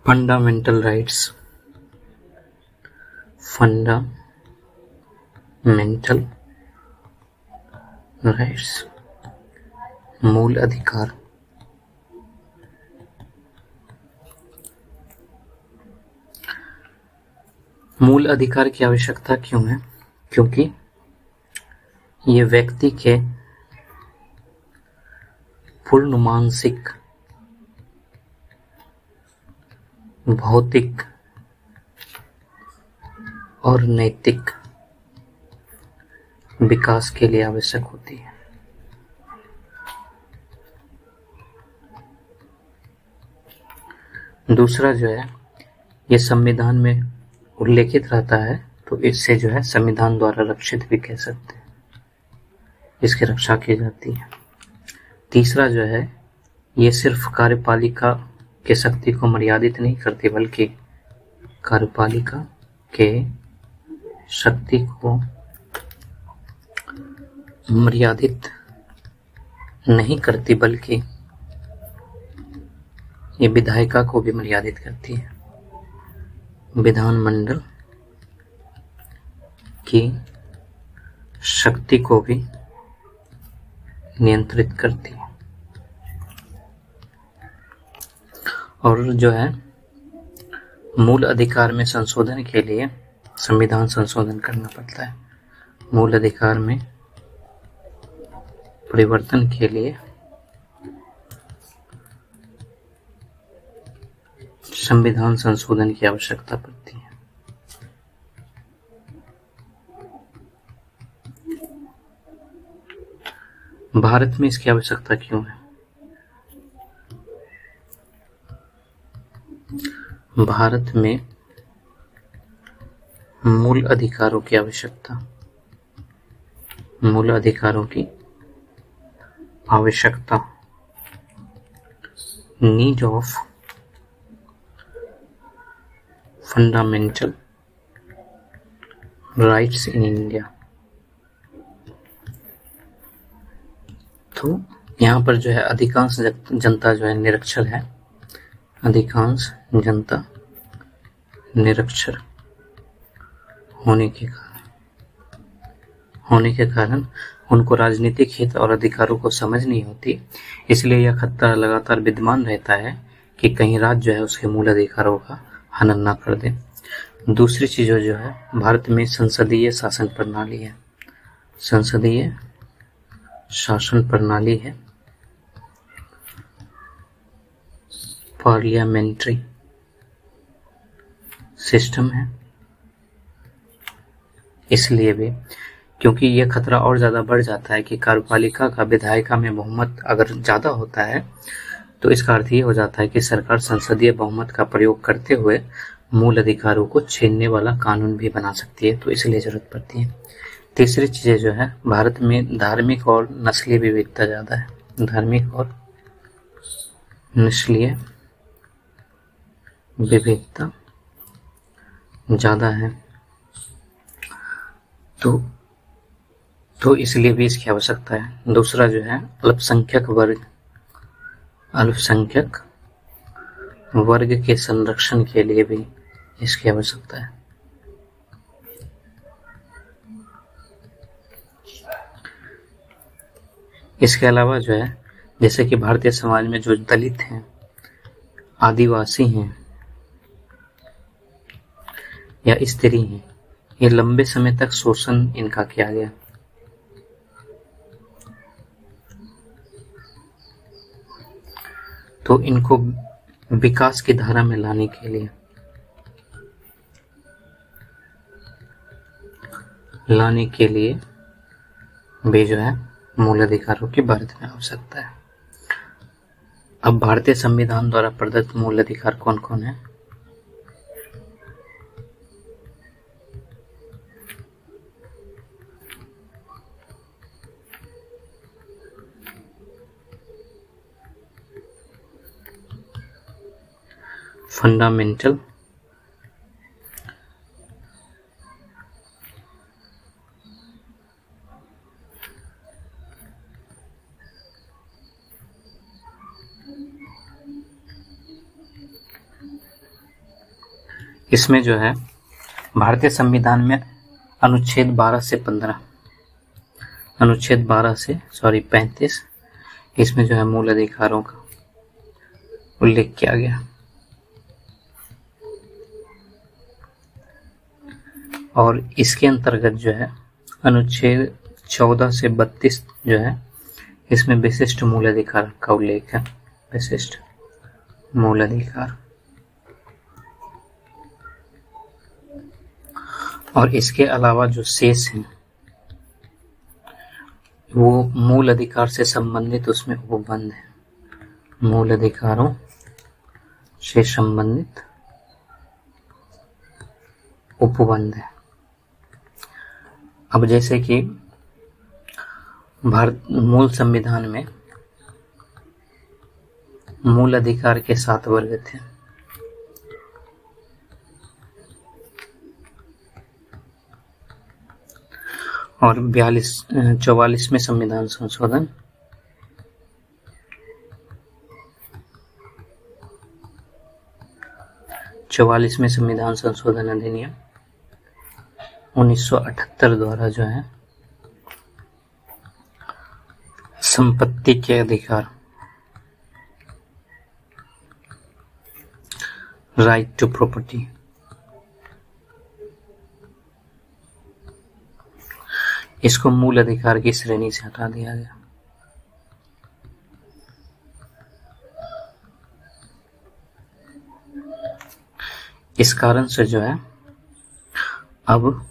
Fundamental rights, fundamental rights, मूल अधिकार। मूल अधिकार की आवश्यकता क्यों है? क्योंकि ये व्यक्ति के पूर्ण मानसिक, भौतिक और नैतिक विकास के लिए आवश्यक होती है। दूसरा जो है, ये संविधान में उल्लेखित रहता है, तो इससे जो है संविधान द्वारा रक्षित भी कह सकते हैं, इसकी रक्षा की जाती है। तीसरा जो है, ये सिर्फ कार्यपालिका के शक्ति को मर्यादित नहीं करती, बल्कि कार्यपालिका के शक्ति को मर्यादित नहीं करती, बल्कि ये विधायिका को भी मर्यादित करती है, विधानमंडल की शक्ति को भी नियंत्रित करती है। और जो है, मूल अधिकार में संशोधन के लिए संविधान संशोधन करना पड़ता है। मूल अधिकार में परिवर्तन के लिए संविधान संशोधन की आवश्यकता पड़ती है। भारत में इसकी आवश्यकता क्यों है? भारत में मूल अधिकारों की आवश्यकता, मूल अधिकारों की आवश्यकता, need of fundamental rights in India. तो यहाँ पर जो है अधिकांश जनता जो है निरक्षर है, अधिकांश जनता निरक्षर होने के कारण उनको राजनीतिक हित और अधिकारों को समझ नहीं होती, इसलिए यह खतरा लगातार विद्यमान रहता है कि कहीं राज्य जो है उसके मूल अधिकारों का हनन न कर दे। दूसरी चीज जो है, भारत में संसदीय शासन प्रणाली है, संसदीय शासन प्रणाली है, पार्लियामेंट्री सिस्टम है। इसलिए भी क्योंकि यह खतरा और ज्यादा बढ़ जाता है कि कार्यपालिका का विधायिका में बहुमत अगर ज्यादा होता है, तो इसका अर्थ ये हो जाता है कि सरकार संसदीय बहुमत का प्रयोग करते हुए मूल अधिकारों को छीनने वाला कानून भी बना सकती है, तो इसलिए जरूरत पड़ती है। तीसरी चीजें जो है, भारत में धार्मिक और नस्लीय विविधता ज्यादा है, धार्मिक और नस्लीय विविधता ज्यादा है, तो इसलिए भी इसकी आवश्यकता है। दूसरा जो है, अल्पसंख्यक वर्ग के संरक्षण के लिए भी इसकी आवश्यकता है। इसके अलावा जो है, जैसे कि भारतीय समाज में जो दलित हैं, आदिवासी हैं या स्त्री हैं, ये लंबे समय तक शोषण इनका किया गया, तो इनको विकास की धारा में लाने के लिए भी जो है मूल अधिकारों की भारत में आवश्यकता है। अब भारतीय संविधान द्वारा प्रदत्त मूल अधिकार कौन कौन है? फंडामेंटल इसमें जो है भारतीय संविधान में अनुच्छेद 12 से 35 इसमें जो है मूल अधिकारों का उल्लेख किया गया। और इसके अंतर्गत जो है अनुच्छेद 14 से 32 जो है इसमें विशिष्ट मूल अधिकार का उल्लेख है। विशिष्ट मूल अधिकार। और इसके अलावा जो शेष हैं वो मूल अधिकार से संबंधित उसमें उपबंध है। मूल अधिकारों से संबंधित उपबंध है। अब जैसे कि भारत मूल संविधान में मूल अधिकार के 7 वर्ग थे। और 44वें संविधान संशोधन 44वें संविधान संशोधन अधिनियम 1978 द्वारा जो है संपत्ति के अधिकार, राइट टू प्रॉपर्टी, इसको मूल अधिकार की श्रेणी से हटा दिया गया। इस कारण से जो है अब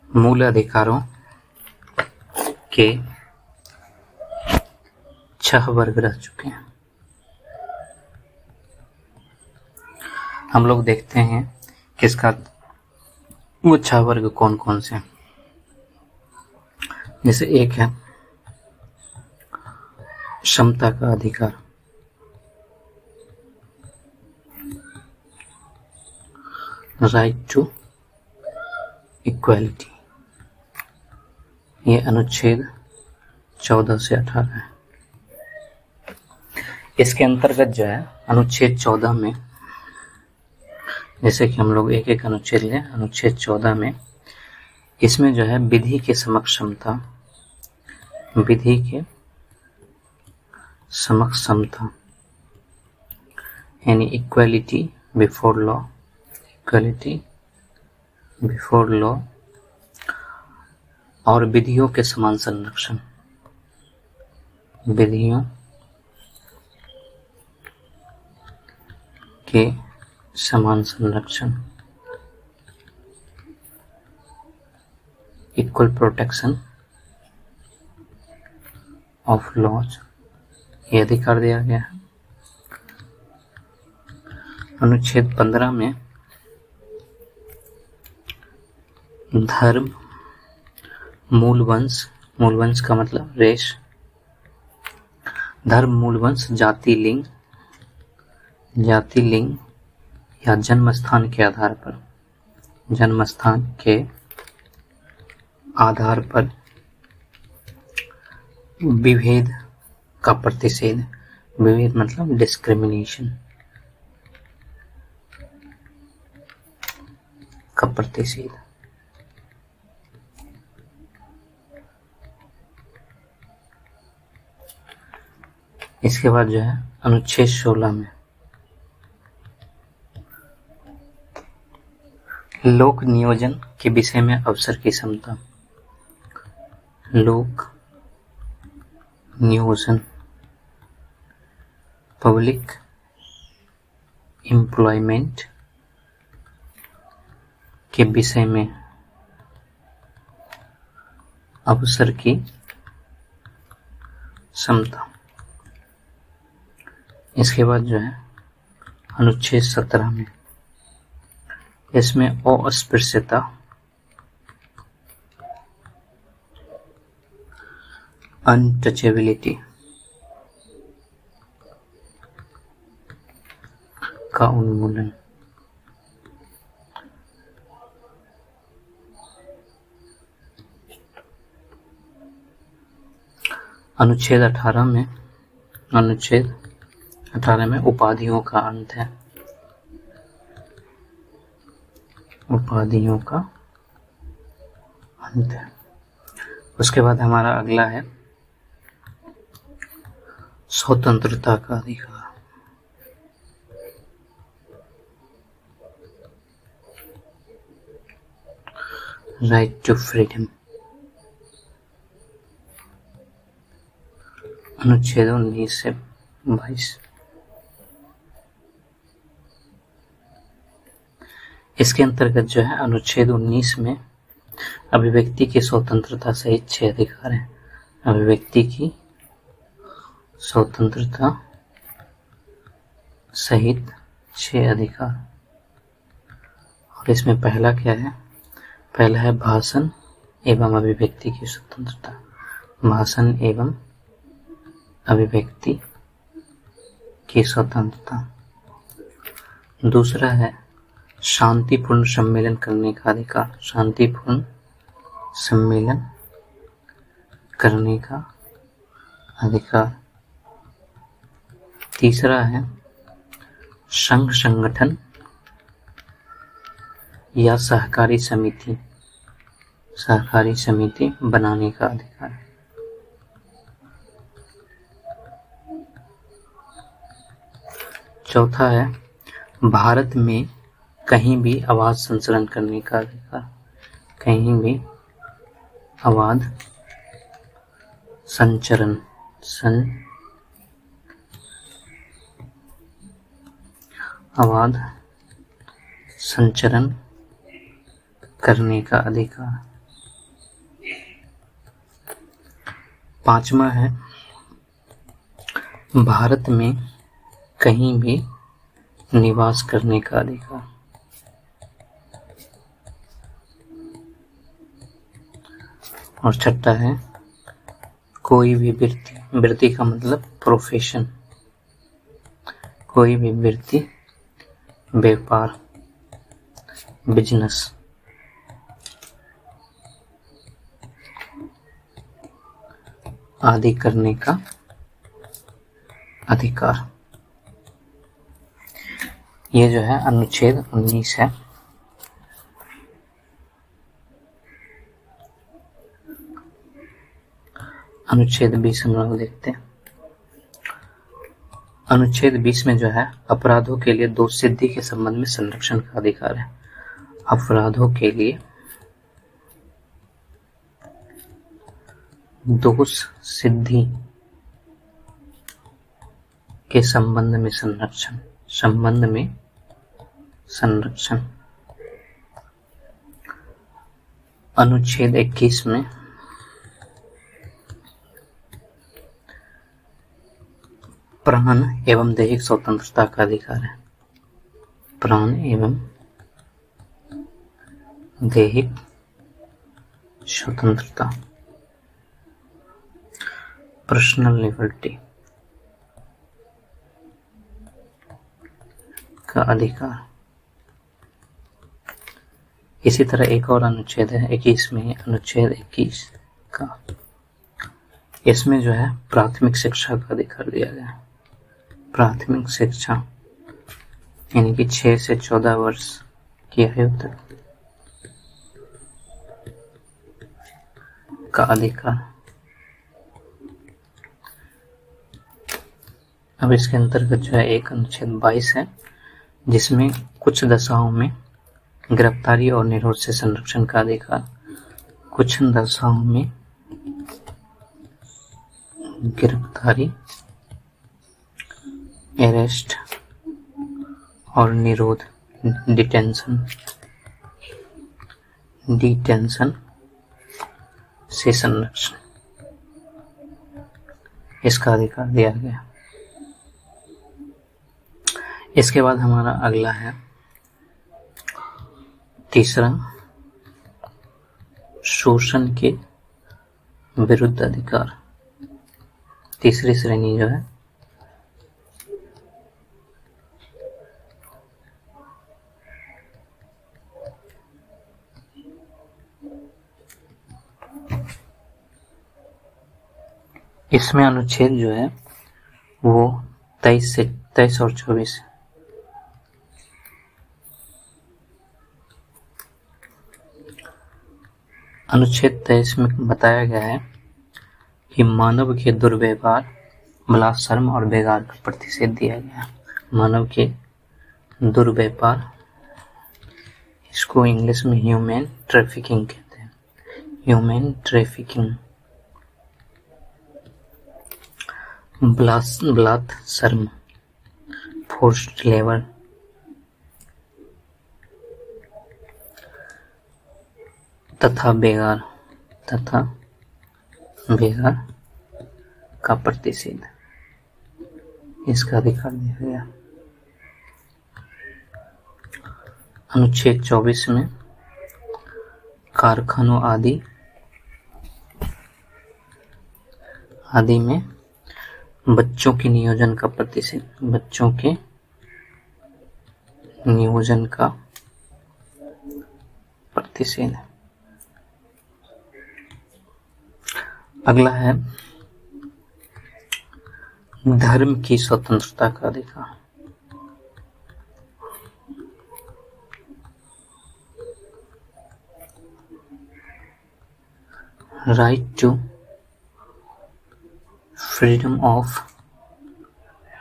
मूल अधिकारों के 6 वर्ग रह चुके हैं। हम लोग देखते हैं कि इसका वो 6 वर्ग कौन कौन से हैं। जैसे एक है समता का अधिकार, राइट टू इक्वालिटी, ये अनुच्छेद 14 से 18 है। इसके अंतर्गत जो है अनुच्छेद 14 में, जैसे कि हम लोग एक एक अनुच्छेद लें, अनुच्छेद 14 में इसमें जो है विधि के समक्ष समता, विधि के समक्ष समता यानी equality before law, equality before law और विधियों के समान संरक्षण, विधियों के समान संरक्षण, इक्वल प्रोटेक्शन ऑफ लॉज, ये अधिकार दिया गया है। अनुच्छेद 15 में धर्म, मूल वंश, मूल वंश का मतलब रेश, धर्म, मूल वंश, जाति, लिंग या जन्म स्थान के आधार पर, जन्म स्थान के आधार पर विभेद का प्रतिषेध, विभेद मतलब डिस्क्रिमिनेशन का प्रतिषेध। इसके बाद जो है अनुच्छेद 16 में लोक नियोजन के विषय में अवसर की समता, लोक नियोजन, पब्लिक एम्प्लॉयमेंट के विषय में अवसर की समता। इसके बाद जो है अनुच्छेद 17 में इसमें अस्पृश्यता, अनटचेबिलिटी का उन्मूलन, अनुच्छेद 18 में, अनुच्छेद 18 में उपाधियों का अंत है, उपाधियों का अंत है। उसके बाद हमारा अगला है स्वतंत्रता का अधिकार, राइट टू फ्रीडम। अनुच्छेद 19 से 22। इसके अंतर्गत जो है अनुच्छेद 19 में अभिव्यक्ति की स्वतंत्रता सहित 6 अधिकार हैं। अभिव्यक्ति की स्वतंत्रता सहित 6 अधिकार। और इसमें पहला क्या है? पहला है भाषण एवं अभिव्यक्ति की स्वतंत्रता, भाषण एवं अभिव्यक्ति की स्वतंत्रता। दूसरा है शांतिपूर्ण सम्मेलन करने का अधिकार, शांतिपूर्ण सम्मेलन करने का अधिकार। तीसरा है संघ, संगठन या सहकारी समिति बनाने का अधिकार। चौथा है भारत में कहीं भी आवाज संचरण करने का अधिकार, कहीं भी आवाज संचरण आवाज संचरण करने का अधिकार। पांचवा है भारत में कहीं भी निवास करने का अधिकार। और छठा है कोई भी वृत्ति का मतलब प्रोफेशन, कोई भी वृत्ति, व्यापार, बिजनेस आदि करने का अधिकार। ये जो है अनुच्छेद 19 है। अनुच्छेद 20 हम लोग देखते हैं। अनुच्छेद 20 में जो है अपराधों के लिए दोष सिद्धि के संबंध में संरक्षण का अधिकार है। अपराधों के लिए दोष सिद्धि के संबंध में संरक्षण। अनुच्छेद 21 में प्राण एवं दैहिक स्वतंत्रता का अधिकार है, प्राण एवं दैहिक स्वतंत्रता, पर्सनल लिबर्टी का अधिकार। इसी तरह एक और अनुच्छेद है 21 में, अनुच्छेद 21 का, इसमें जो है प्राथमिक शिक्षा का अधिकार दिया गया है। प्राथमिक शिक्षा यानी कि 6 से 14 वर्ष की आयु तक का अधिकार। अब इसके अंतर्गत जो है एक अनुच्छेद 22 है जिसमें कुछ दशाओं में गिरफ्तारी और निरोध से संरक्षण का अधिकार। कुछ दशाओं में गिरफ्तारी, अरेस्ट और निरोध, डिटेंशन से संरक्षण, इसका अधिकार दिया गया। इसके बाद हमारा अगला है तीसरा, शोषण के विरुद्ध अधिकार। तीसरी श्रेणी जो है इसमें अनुच्छेद जो है वो 23 से 23 और 24। अनुच्छेद 23 में बताया गया है कि मानव के दुर्व्यवहार, बलात्सर्म और बेगार का प्रतिषेध दिया गया। मानव के दुर्व्यवहार, इसको इंग्लिश में ह्यूमन ट्रैफिकिंग कहते हैं। ह्यूमन ट्रैफिकिंग, बलात्सर्म, फोर्स्ड लेबर, तथा बेगार का प्रतिषेध, इसका अधिकार दिया गया। अनुच्छेद 24 में कारखानों आदि में बच्चों के नियोजन का प्रतिषेध, बच्चों के नियोजन का प्रतिषेध। अगला है धर्म की स्वतंत्रता का अधिकार। Right to freedom of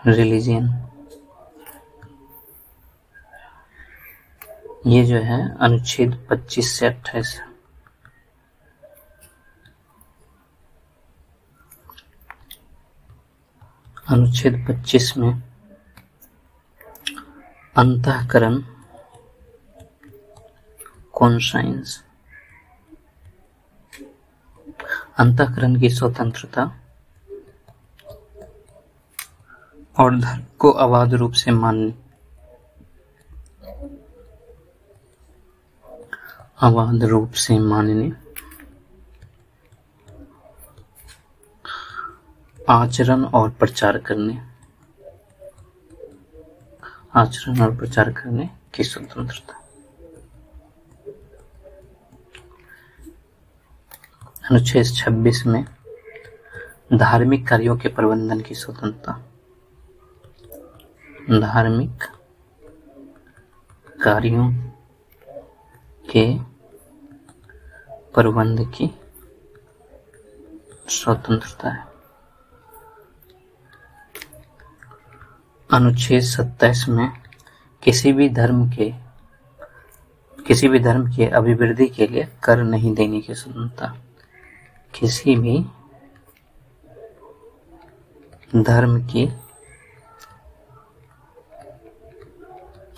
religion, ये जो है अनुच्छेद 25 से 28। अनुच्छेद 25 में अंतःकरण, कॉन्साइंस, अंतःकरण की स्वतंत्रता और धर्म को अबाध रूप से मानने, अबाध रूप से मानने, आचरण और प्रचार करने, आचरण और प्रचार करने की स्वतंत्रता। अनुच्छेद 26 में धार्मिक कार्यों के प्रबंधन की स्वतंत्रता, धार्मिक कार्यों के प्रबंध की स्वतंत्रता है। अनुच्छेद 27 में किसी भी धर्म के अभिवृद्धि के लिए कर नहीं देने की स्वतंत्रता, किसी भी धर्म की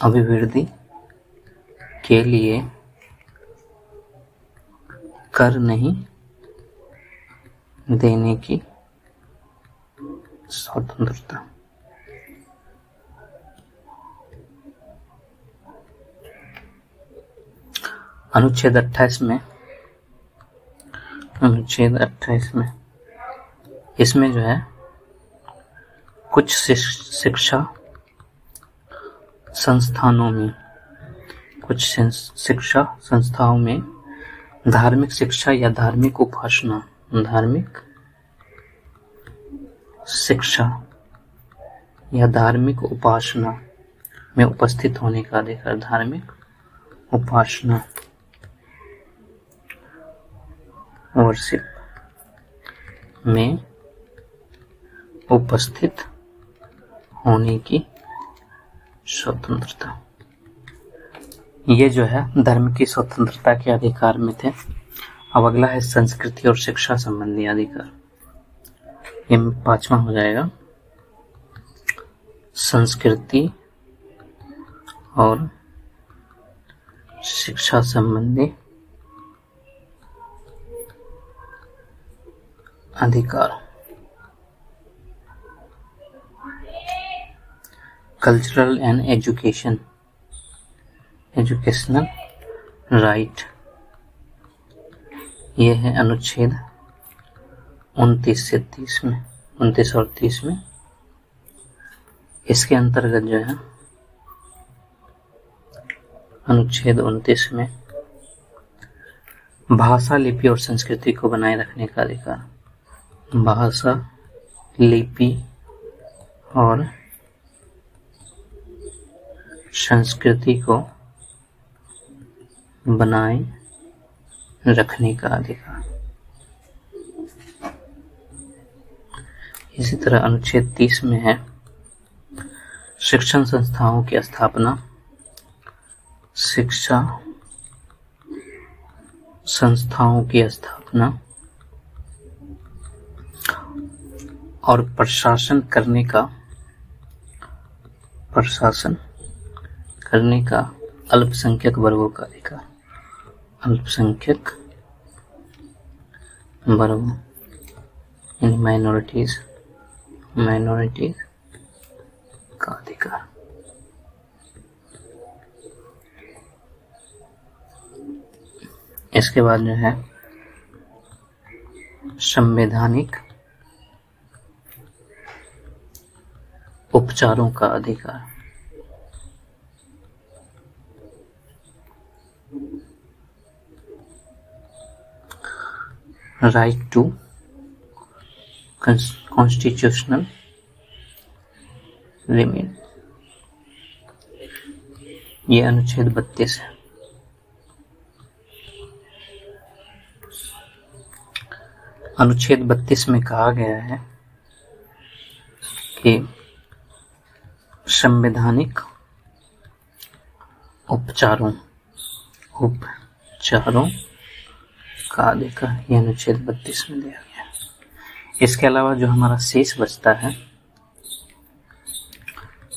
अभिवृद्धि के लिए कर नहीं देने की स्वतंत्रता। अनुच्छेद 28 में इसमें जो है कुछ शिक्षा संस्थानों में धार्मिक शिक्षा या धार्मिक उपासना, धार्मिक शिक्षा या धार्मिक उपासना में उपस्थित होने का अधिकार, धार्मिक उपासना, वर्शिप में उपस्थित होने की स्वतंत्रता। ये जो है धर्म की स्वतंत्रता के अधिकार में थे। अब अगला है संस्कृति और शिक्षा संबंधी अधिकार। ये 5वां हो जाएगा, संस्कृति और शिक्षा संबंधी अधिकार। कल्चरल एंड एजुकेशनल राइट, ये है अनुच्छेद 29 से 30 में, 29 और 30 में। इसके अंतर्गत जो है अनुच्छेद 29 में भाषा, लिपि और संस्कृति को बनाए रखने का अधिकार, भाषा, लिपि और संस्कृति को बनाए रखने का अधिकार। इसी तरह अनुच्छेद 30 में है शिक्षण संस्थाओं की स्थापना, शिक्षा संस्थाओं की स्थापना और प्रशासन करने का अल्पसंख्यक वर्गों का अधिकार। अल्पसंख्यक वर्गों यानी माइनॉरिटीज का अधिकार। इसके बाद जो है संवैधानिक उपचारों का अधिकार। राइट टू कॉन्स्टिट्यूशनल रिमेन, ये अनुच्छेद 32 है। अनुच्छेद 32 में कहा गया है कि संवैधानिक उपचारों का अधिकार, यह अनुच्छेद 32 में दिया गया है। इसके अलावा जो हमारा शेष बचता है,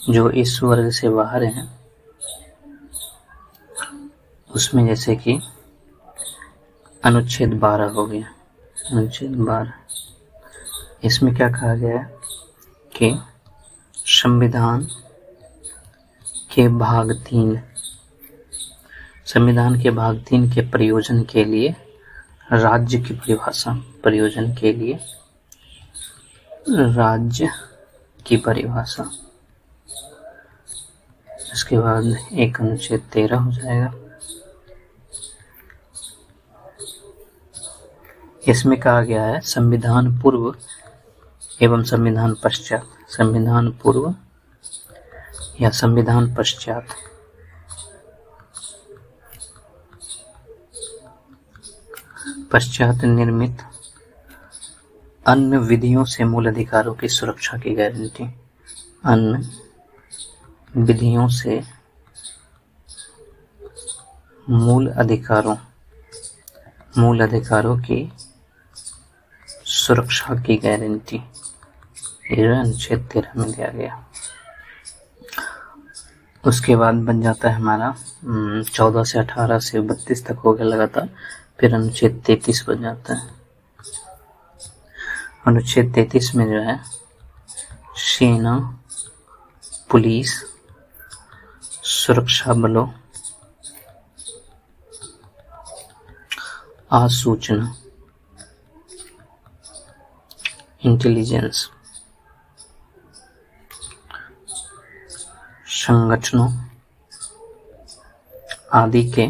जो इस वर्ग से बाहर है, उसमें जैसे कि अनुच्छेद 12 हो गया। अनुच्छेद 12, इसमें क्या कहा गया है कि संविधान के भाग 3 के प्रयोजन के लिए राज्य की परिभाषा। इसके बाद एक अनुच्छेद 13 हो जाएगा। इसमें कहा गया है संविधान पूर्व एवं संविधान पश्चात। संविधान पूर्व या संविधान पश्चात निर्मित अन्य विधियों से मूल अधिकारों की सुरक्षा की गारंटी। अन्य विधियों से मूल अधिकारों की सुरक्षा की गारंटी, यह अनुच्छेद 13 में दिया गया। उसके बाद बन जाता है हमारा 14 से 18 से 32 तक हो गया लगातार। फिर अनुच्छेद 33 बन जाता है। अनुच्छेद 33 में जो है सेना, पुलिस, सुरक्षा बलों, आसूचना, इंटेलिजेंस, संगठनों आदि के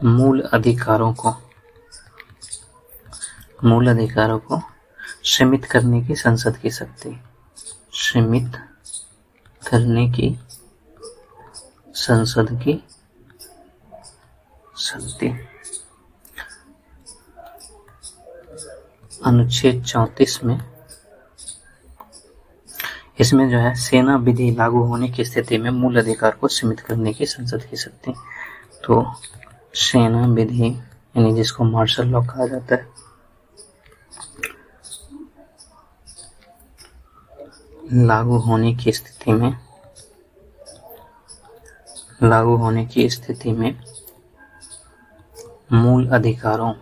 मूल अधिकारों को सीमित करने की संसद की शक्ति। सीमित करने की संसद की शक्ति। अनुच्छेद 34 में, इसमें जो है सेना विधि लागू होने की स्थिति में मूल अधिकार को सीमित करने की संसद की शक्ति। तो सेना विधि यानी जिसको मार्शल लॉ कहा जाता है, लागू होने की स्थिति में मूल अधिकारों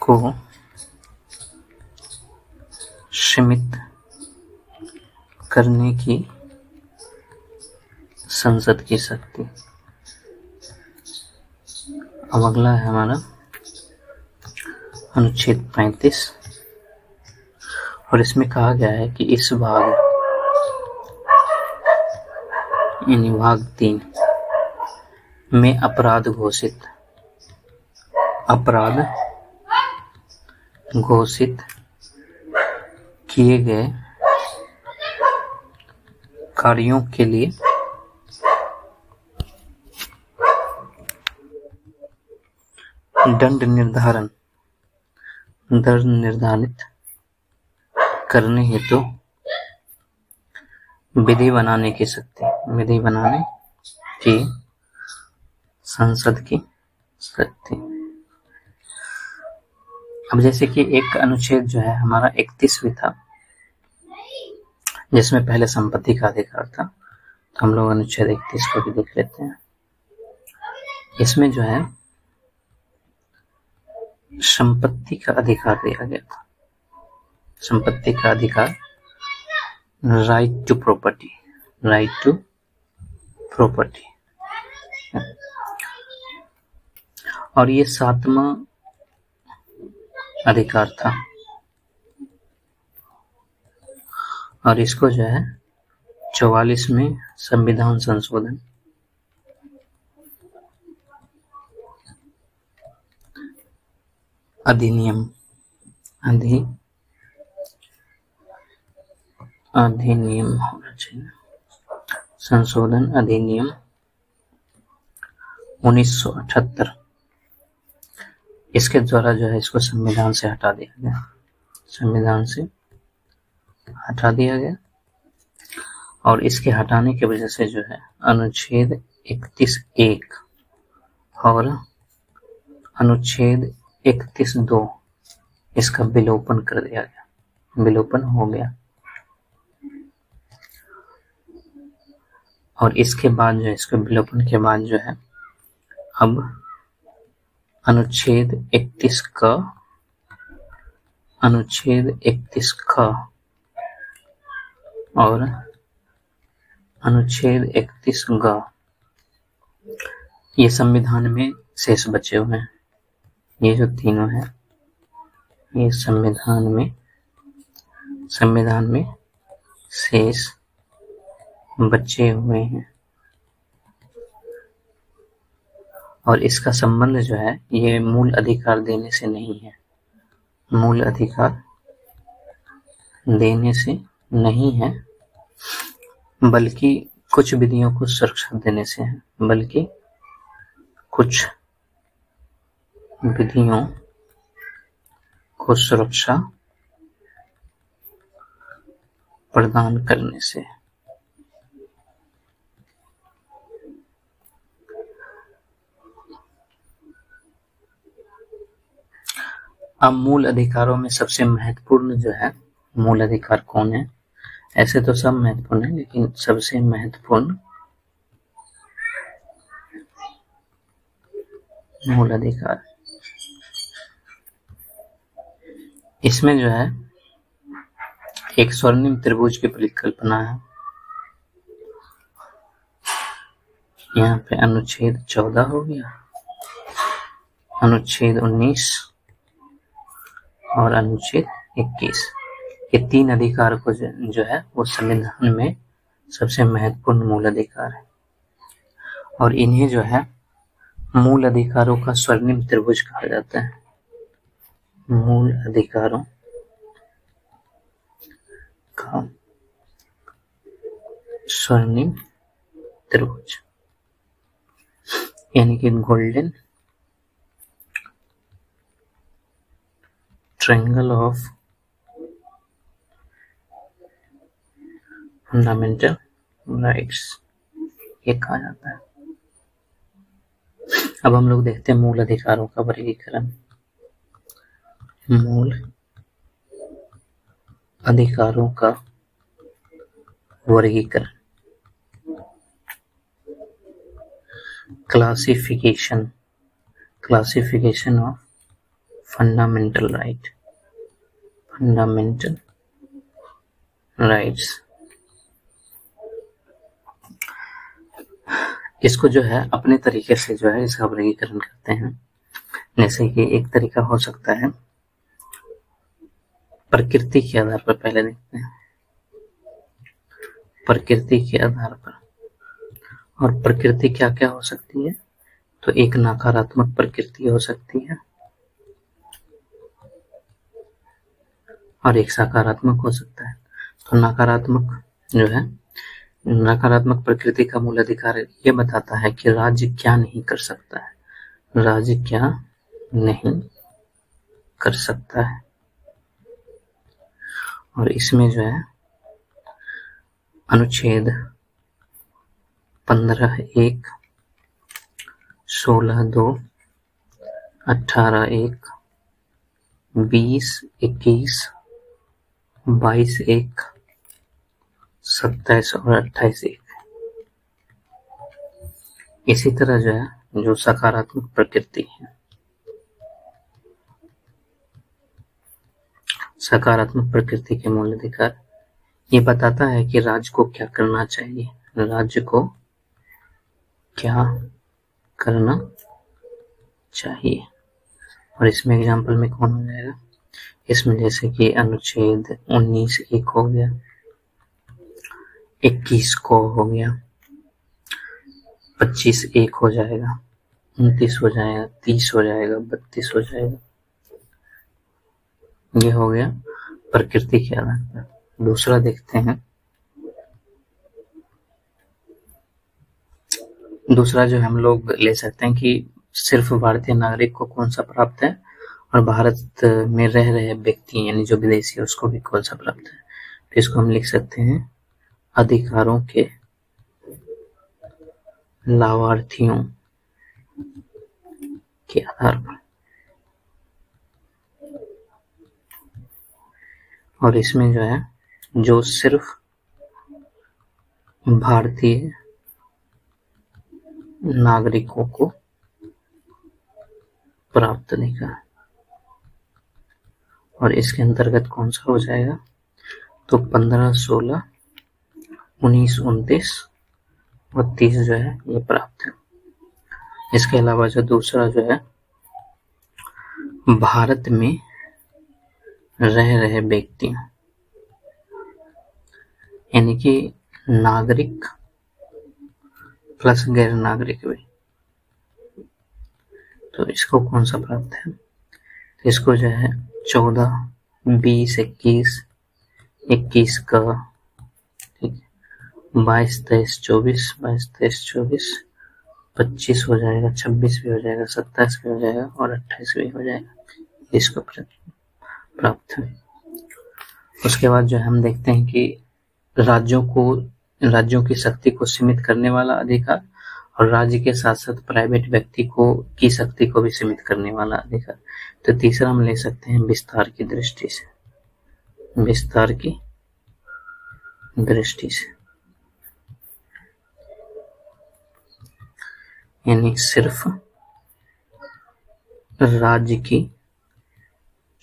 को सीमित करने की संसद की शक्ति। अब अगला है हमारा अनुच्छेद 35 और इसमें कहा गया है कि इस भाग यानी भाग 3 में अपराध घोषित किए गए कार्यों के लिए दंड निर्धारित करने हेतु विधि बनाने की संसद की शक्ति। अब जैसे कि एक अनुच्छेद जो है हमारा 31वीं था, जिसमें पहले संपत्ति का अधिकार था, तो हम लोग अनुच्छेद 31 को भी देख लेते हैं। इसमें जो है संपत्ति का अधिकार दिया गया था। संपत्ति का अधिकार, राइट टू प्रॉपर्टी, और ये 7वां अधिकार था, और इसको जो है 44 में संविधान संशोधन अधिनियम होना चाहिए, संशोधन अधिनियम 1978, इसके द्वारा जो है इसको संविधान से हटा दिया गया। और इसके हटाने की वजह से जो है अनुच्छेद 31(1) और अनुच्छेद 31(2) इसका विलोपन कर दिया गया, विलोपन हो गया। और इसके बाद जो है, इसके विलोपन के बाद जो है अब अनुच्छेद 31 क और अनुच्छेद 31 ग ये संविधान में शेष बचे हुए हैं। ये जो तीनों हैं ये संविधान में शेष बचे हुए हैं। और इसका संबंध जो है ये मूल अधिकार देने से नहीं है, मूल अधिकार देने से नहीं है, बल्कि कुछ विधियों को सुरक्षा देने से है, बल्कि कुछ विधियों को सुरक्षा प्रदान करने से। अब मूल अधिकारों में सबसे महत्वपूर्ण जो है, मूल अधिकार कौन है? ऐसे तो सब महत्वपूर्ण है, लेकिन सबसे महत्वपूर्ण मूल अधिकार, इसमें जो है एक स्वर्णिम त्रिभुज की परिकल्पना है। यहाँ पे अनुच्छेद 14 हो गया, अनुच्छेद 19 और अनुच्छेद 21, ये 3 अधिकार को जो है वो संविधान में सबसे महत्वपूर्ण मूल अधिकार है। और इन्हें जो है मूल अधिकारों का स्वर्णिम त्रिभुज कहा जाता है। मूल अधिकारों का स्वर्णिम त्रिभुज, यानी कि golden triangle of fundamental rights, ये कहा जाता है। अब हम लोग देखते हैं मूल अधिकारों का वर्गीकरण। मूल अधिकारों का वर्गीकरण, क्लासिफिकेशन ऑफ फंडामेंटल राइट्स। इसको जो है अपने तरीके से जो है इसका वर्गीकरण करते हैं। जैसे कि एक तरीका हो सकता है प्रकृति के आधार पर, पहले देखते हैं प्रकृति के आधार पर। और प्रकृति क्या क्या हो सकती है? तो एक नकारात्मक प्रकृति हो सकती है, और एक सकारात्मक हो सकता है। तो नकारात्मक जो है, नकारात्मक प्रकृति का मूल अधिकार ये बताता है कि राज्य क्या नहीं कर सकता है, राज्य क्या नहीं कर सकता है। और इसमें जो है अनुच्छेद 15(1), 16(2), 18(1), 20(21), 22(1), 27 और 28(1). इसी तरह जो है, जो सकारात्मक प्रकृति है, सकारात्मक प्रकृति के मूल अधिकार ये बताता है कि राज्य को क्या करना चाहिए, राज्य को क्या करना चाहिए। और इसमें एग्जाम्पल में कौन हो जाएगा, इसमें जैसे कि अनुच्छेद 19(1) हो गया, 21 को हो गया, 25(1) हो जाएगा, 29 हो जाएगा, 30 हो जाएगा, 32 हो जाएगा। ये हो गया प्रकृति के आधार पर। दूसरा देखते हैं, दूसरा जो हम लोग ले सकते हैं कि सिर्फ भारतीय नागरिक को कौन सा प्राप्त है और भारत में रह रहे व्यक्ति यानी जो विदेशी है उसको भी कौन सा प्राप्त है। तो इसको हम लिख सकते हैं अधिकारों के लाभार्थियों के आधार पर। और इसमें जो है, जो सिर्फ भारतीय नागरिकों को प्राप्त अधिकार, और इसके अंतर्गत कौन सा हो जाएगा, तो 15, 16, 19, 29 और 30 जो है ये प्राप्त है। इसके अलावा जो दूसरा जो है, भारत में रह रहे व्यक्ति यानी कि नागरिक प्लस गैर नागरिक भी, तो इसको कौन सा प्राप्त है, तो इसको जो है 14, 20, 21, 21 का, ठीक है, 22, 23, 24, 22, 23, 24, 25 हो जाएगा, 26 भी हो जाएगा, 27 भी हो जाएगा और 28 भी हो जाएगा, इसको प्राप्त है। उसके बाद जो हम देखते हैं कि राज्यों की शक्ति को सीमित करने वाला अधिकार और राज्य के साथ साथ प्राइवेट व्यक्ति की शक्ति को भी सीमित करने वाला अधिकार। तो तीसरा हम ले सकते हैं विस्तार की दृष्टि से, विस्तार की दृष्टि से, यानी सिर्फ राज्य की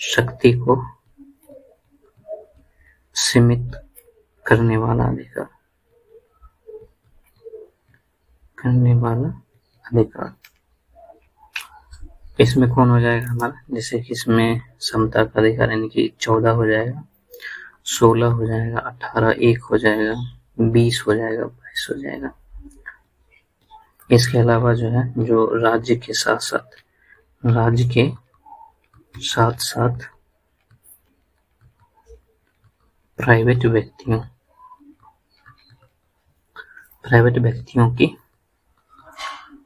शक्ति को सीमित करने वाला अधिकार, करने वाला अधिकार। इसमें कौन हो जाएगा हमारा, जैसे कि इसमें समता का अधिकार यानी कि 14 हो जाएगा, 16 हो जाएगा, 18, 1 हो जाएगा, 20 हो जाएगा, 22 हो जाएगा। इसके अलावा जो है, जो राज्य के साथ साथ प्राइवेट व्यक्तियों की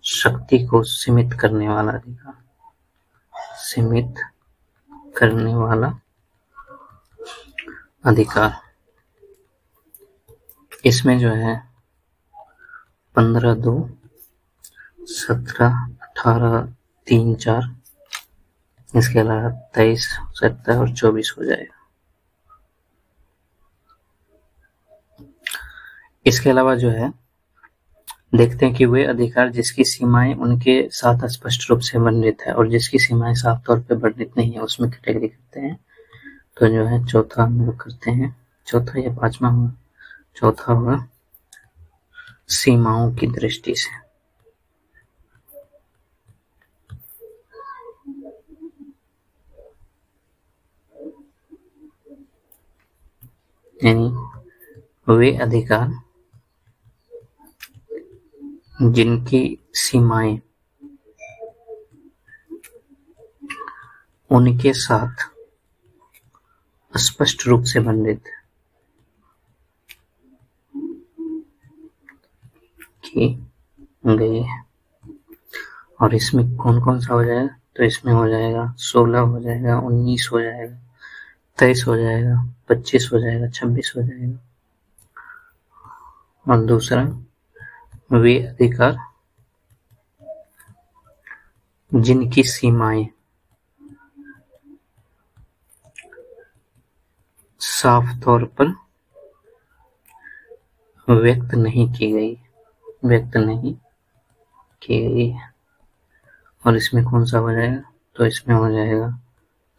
शक्ति को सीमित करने वाला अधिकार, सीमित करने वाला अधिकार। इसमें जो है 15, 2, 17, 18, 3, 4, इसके अलावा 23, 17 और 24 हो जाएगा। इसके अलावा जो है, देखते हैं कि वे अधिकार जिसकी सीमाएं उनके साथ स्पष्ट रूप से वर्णित है और जिसकी सीमाएं साफ तौर पे वर्णित नहीं है उसमें कैटेगरी करते हैं। तो जो है चौथा हम लोग करते हैं, चौथा या पांचवा होगा, चौथा होगा सीमाओं की दृष्टि से, यानी वे अधिकार जिनकी सीमाएं उनके साथ स्पष्ट रूप से वर्णित की गई है। और इसमें कौन कौन सा हो जाएगा, तो इसमें हो जाएगा 16 हो जाएगा, 19 हो जाएगा, 23 हो जाएगा, 25 हो जाएगा, 26 हो जाएगा। और दूसरा, वे अधिकार जिनकी सीमाएं साफ तौर पर व्यक्त नहीं की गई है। और इसमें कौन सा हो जाएगा, तो इसमें हो जाएगा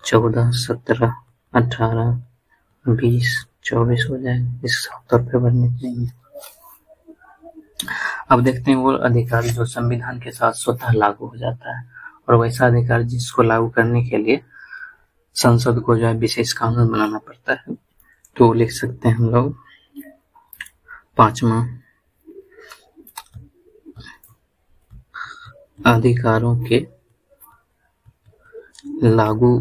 14, 17, 18, 20, 24 हो जाएगा। इस साफ तौर पर वर्णित नहीं है। अब देखते हैं वो अधिकार जो संविधान के साथ स्वतः लागू हो जाता है, और वैसा अधिकार जिसको लागू करने के लिए संसद को जो है विशेष कानून बनाना पड़ता है। तो लिख सकते हैं हम लोग 5वां, अधिकारों के लागू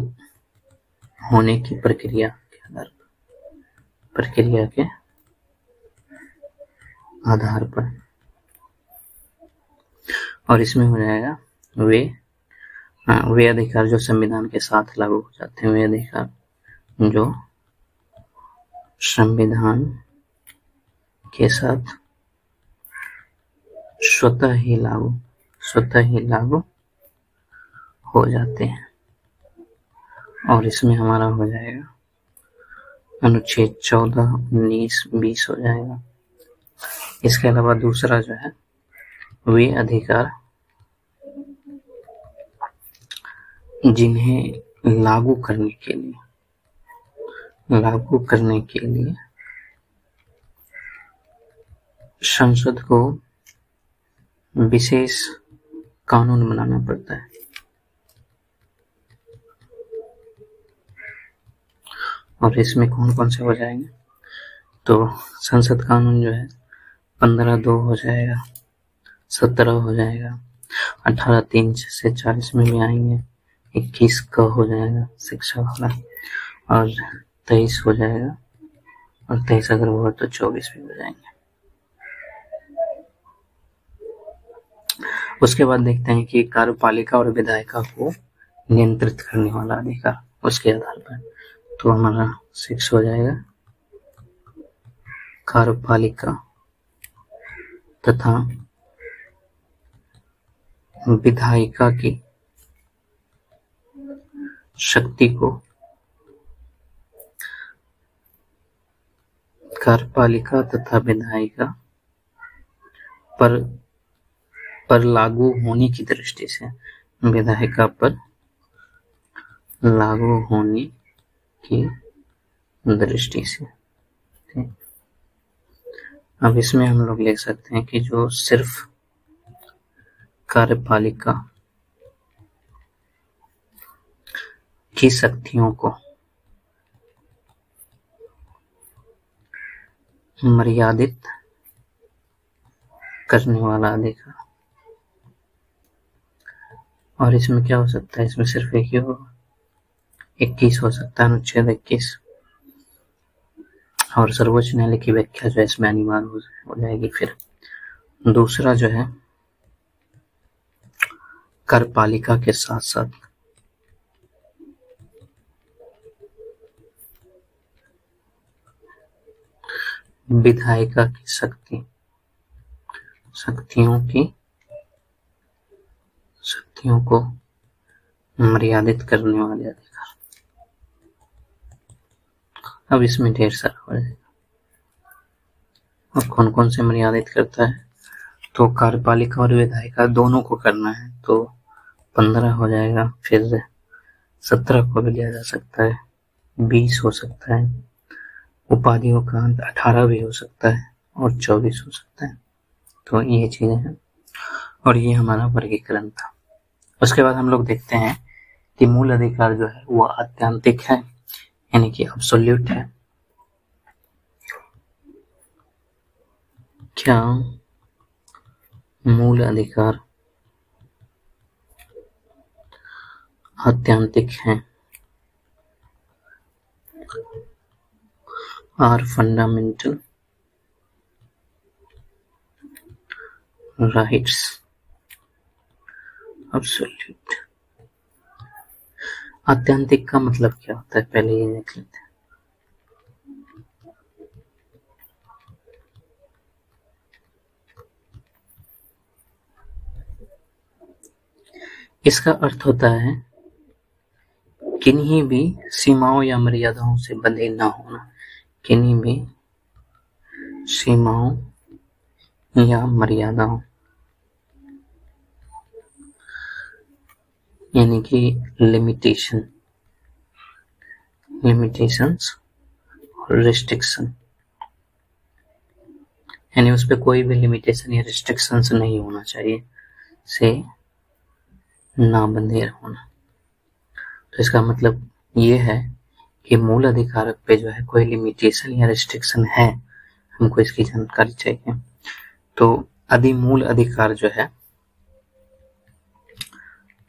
होने की प्रक्रिया के आधार पर। और इसमें हो जाएगा वे अधिकार जो संविधान के साथ लागू हो जाते हैं, वे अधिकार जो संविधान के साथ स्वतः ही लागू हो जाते हैं। और इसमें हमारा हो जाएगा अनुच्छेद 14, 19, 20 हो जाएगा। इसके अलावा दूसरा जो है, वे अधिकार जिन्हें लागू करने के लिए संसद को विशेष कानून बनाना पड़ता है। और इसमें कौन कौन से हो जाएंगे, तो संसद कानून जो है 15(2) हो जाएगा, 17 हो जाएगा, 18(3) से 40 में भी आएंगे, 21 का हो जाएगा शिक्षा वाला, और 23 हो जाएगा, और 23 अगर हुआ तो 24 भी हो जाएंगे। उसके बाद देखते हैं कि कार्यपालिका और विधायिका को नियंत्रित करने वाला अधिकार, उसके आधार पर। तो हमारा 6 हो जाएगा, कार्यपालिका तथा विधायिका की शक्ति को कार्यपालिका तथा विधायिका पर लागू होने की दृष्टि से, विधायिका पर लागू होने की दृष्टि से। अब इसमें हम लोग ले सकते हैं कि जो सिर्फ कार्यपालिका की शक्तियों को मर्यादित करने वाला अधिकार। और इसमें क्या हो सकता है, इसमें सिर्फ एक ही होगा, 21 हो सकता है, अनुच्छेद 21। और सर्वोच्च न्यायालय की व्याख्या जो है इसमें अनिवार्य हो जाएगी। फिर दूसरा जो है, कार्यपालिका के साथ साथ विधायिका की शक्तियों को मर्यादित करने वाले अधिकार। अब इसमें ढेर सारा हो जाएगा। और कौन कौन से मर्यादित करता है, तो कार्यपालिका और विधायिका दोनों को करना है, तो 15 हो जाएगा। फिर 17 को भी लिया जा सकता है, 20 हो सकता है, उपाधियों का अंत 18 भी हो सकता है, और 24 हो सकता है। तो ये चीजें हैं, और ये हमारा वर्गीकरण था। उसके बाद हम लोग देखते हैं कि मूल अधिकार जो है वो आत्यांतिक है, यानी कि एब्सोल्यूट है। क्या मूल अधिकार आत्यांतिक है? are fundamental rights absolute। आत्यंतिक का मतलब क्या होता है, पहले ये देख लेते हैं। इसका अर्थ होता है किन्हीं भी सीमाओं या मर्यादाओं से बंधे ना होना, किन्हीं भी सीमाओं या मर्यादाओं, यानी कि लिमिटेशंस और रिस्ट्रिक्शन, यानी उस पर कोई भी लिमिटेशन या रिस्ट्रिक्शंस नहीं होना चाहिए, से ना बंधे होना। तो इसका मतलब ये है कि मूल अधिकार पे जो है कोई लिमिटेशन या रिस्ट्रिक्शन है, हमको इसकी जानकारी चाहिए। तो अधिमूल अधिकार जो है,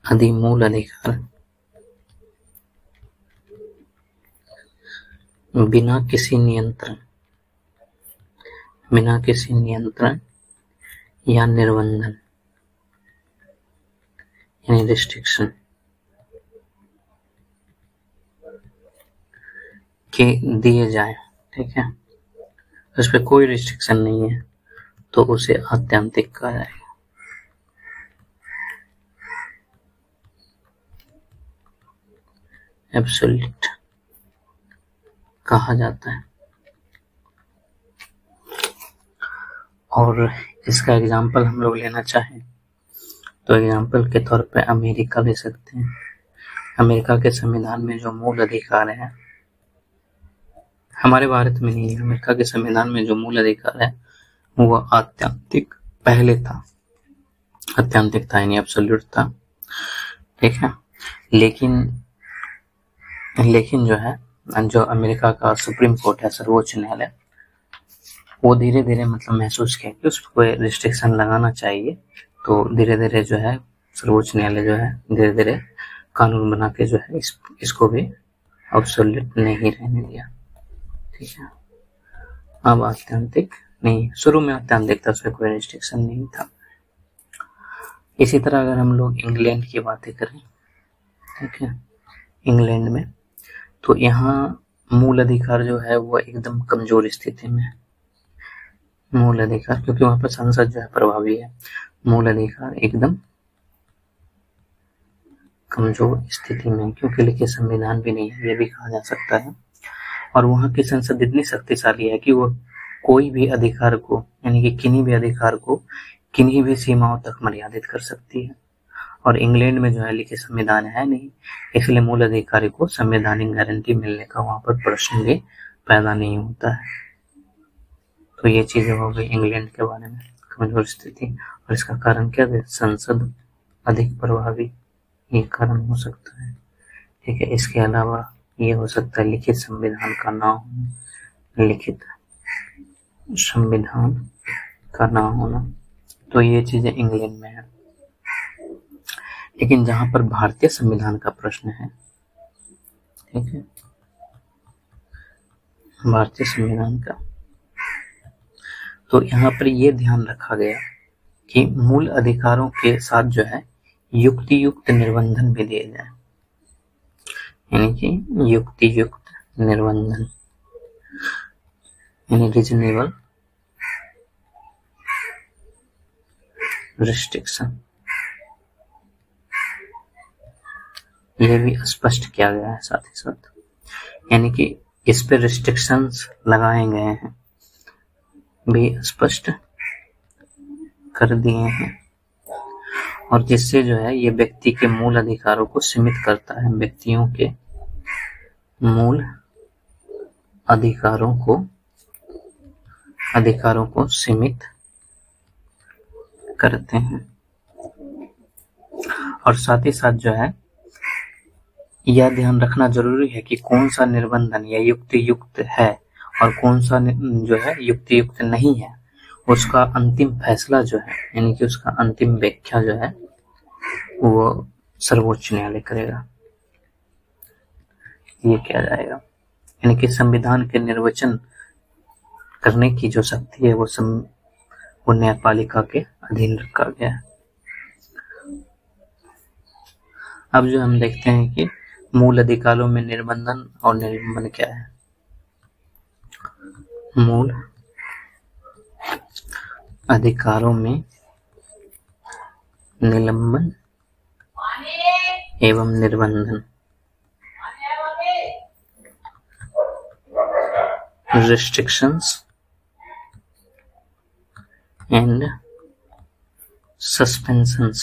अधिमूल अधिकार बिना किसी नियंत्रण या निर्बंधन यानी रिस्ट्रिक्शन के दिए जाए, ठीक है, उस पर कोई रिस्ट्रिक्शन नहीं है तो उसे आत्यंतिक कहा जाएगा। एब्सोल्यूट कहा जाता है। और इसका एग्जाम्पल हम लोग लेना चाहें तो एग्जाम्पल के तौर पे अमेरिका ले सकते हैं। अमेरिका के संविधान में जो मूल अधिकार है, हमारे भारत में नहीं है, अमेरिका के संविधान में जो मूल अधिकार है वो आत्यंतिक पहले था, आत्यंतिक था यानी एब्सोल्यूट था, ठीक है। लेकिन जो है, जो अमेरिका का सुप्रीम कोर्ट है, सर्वोच्च न्यायालय, वो धीरे धीरे मतलब महसूस किया कि उस पर कोई रिस्ट्रिक्शन लगाना चाहिए, तो धीरे धीरे जो है सर्वोच्च न्यायालय जो है धीरे धीरे कानून बना के जो है इसको भी एब्सोल्यूट नहीं रहने दिया, ठीक है। अब आत्यंतिक नहीं, शुरू में आत्यंतिक था, उसमें कोई रिस्ट्रिक्शन नहीं था। इसी तरह अगर हम लोग इंग्लैंड की बातें करें, ठीक है, इंग्लैंड में तो यहाँ मूल अधिकार जो है वो एकदम कमजोर स्थिति में है। मूल अधिकार, क्योंकि वहां पर संसद जो है प्रभावी है, मूल अधिकार एकदम कमजोर स्थिति में, क्योंकि लिखित संविधान भी नहीं है, ये भी कहा जा सकता है। और वहां की संसद इतनी शक्तिशाली है कि वो कोई भी अधिकार को, यानी कि किन्हीं भी अधिकार को किन्हीं भी सीमाओं तक मर्यादित कर सकती है। और इंग्लैंड में जो है लिखित संविधान है नहीं, इसलिए मूल अधिकारी को संवैधानिक गारंटी मिलने का वहां पर प्रश्न भी पैदा नहीं होता है। तो ये चीजें हो गई इंग्लैंड के बारे में, कमजोर स्थिति। और इसका कारण क्या है? संसद अधिक प्रभावी, ये कारण हो सकता है, ठीक है। इसके अलावा ये हो सकता है लिखित संविधान का ना होना, लिखित संविधान का ना होना, तो ये चीजें इंग्लैंड में है। लेकिन जहां पर भारतीय संविधान का प्रश्न है, ठीक है, भारतीय संविधान का, तो यहाँ पर ये ध्यान रखा गया कि मूल अधिकारों के साथ जो है युक्तियुक्त निर्बंधन भी दिए जाए, यानी कि युक्तियुक्त निर्बंधन यानी रीजनेबल रिस्ट्रिक्शन, ये भी स्पष्ट किया गया है साथ ही साथ, यानी कि इस पे रिस्ट्रिक्शंस लगाए गए हैं भी स्पष्ट कर दिए हैं, और जिससे जो है ये व्यक्ति के मूल अधिकारों को सीमित करता है, व्यक्तियों के मूल अधिकारों को सीमित करते हैं। और साथ ही साथ जो है यह ध्यान रखना जरूरी है कि कौन सा निर्बंधन या युक्तियुक्त है और कौन सा जो है युक्तियुक्त नहीं है, उसका अंतिम फैसला जो है, यानी कि उसका अंतिम व्याख्या जो है वो सर्वोच्च न्यायालय करेगा, ये किया जाएगा। यानी कि संविधान के निर्वचन करने की जो शक्ति है वो न्यायपालिका के अधीन रखा गया है। अब जो हम देखते हैं कि मूल अधिकारों में निर्बंधन और निलंबन क्या है। मूल अधिकारों में निलंबन एवं निर्बंधन, restrictions and suspensions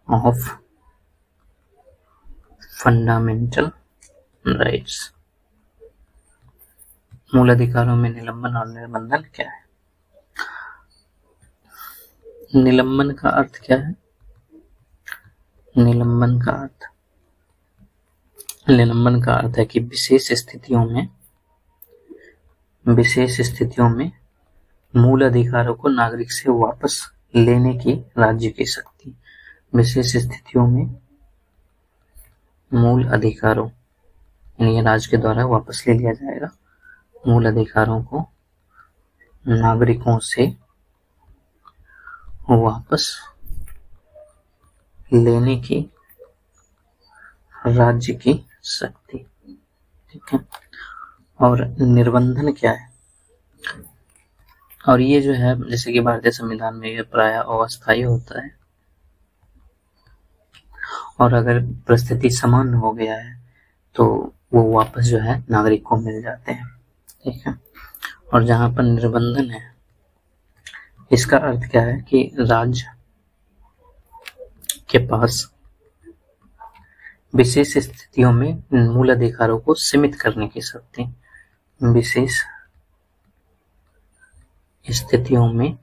of fundamental rights। मूल अधिकारों में निलंबन और निर्बंधन क्या है। निलंबन का अर्थ क्या है। निलंबन का अर्थ है कि विशेष स्थितियों में मूल अधिकारों को नागरिक से वापस लेने की राज्य की शक्ति। विशेष स्थितियों में मूल अधिकारों यानी राज्य के द्वारा वापस ले लिया जाएगा। मूल अधिकारों को नागरिकों से वापस लेने की राज्य की शक्ति। ठीक है। और निर्बंधन क्या है। और ये जो है जैसे कि भारतीय संविधान में ये प्रायः अस्थायी होता है और अगर परिस्थिति सामान्य हो गया है तो वो वापस जो है नागरिक को मिल जाते हैं। ठीक है। और जहां पर निर्बंधन है इसका अर्थ क्या है कि राज्य के पास विशेष स्थितियों में मूल अधिकारों को सीमित करने की शक्ति। विशेष स्थितियों में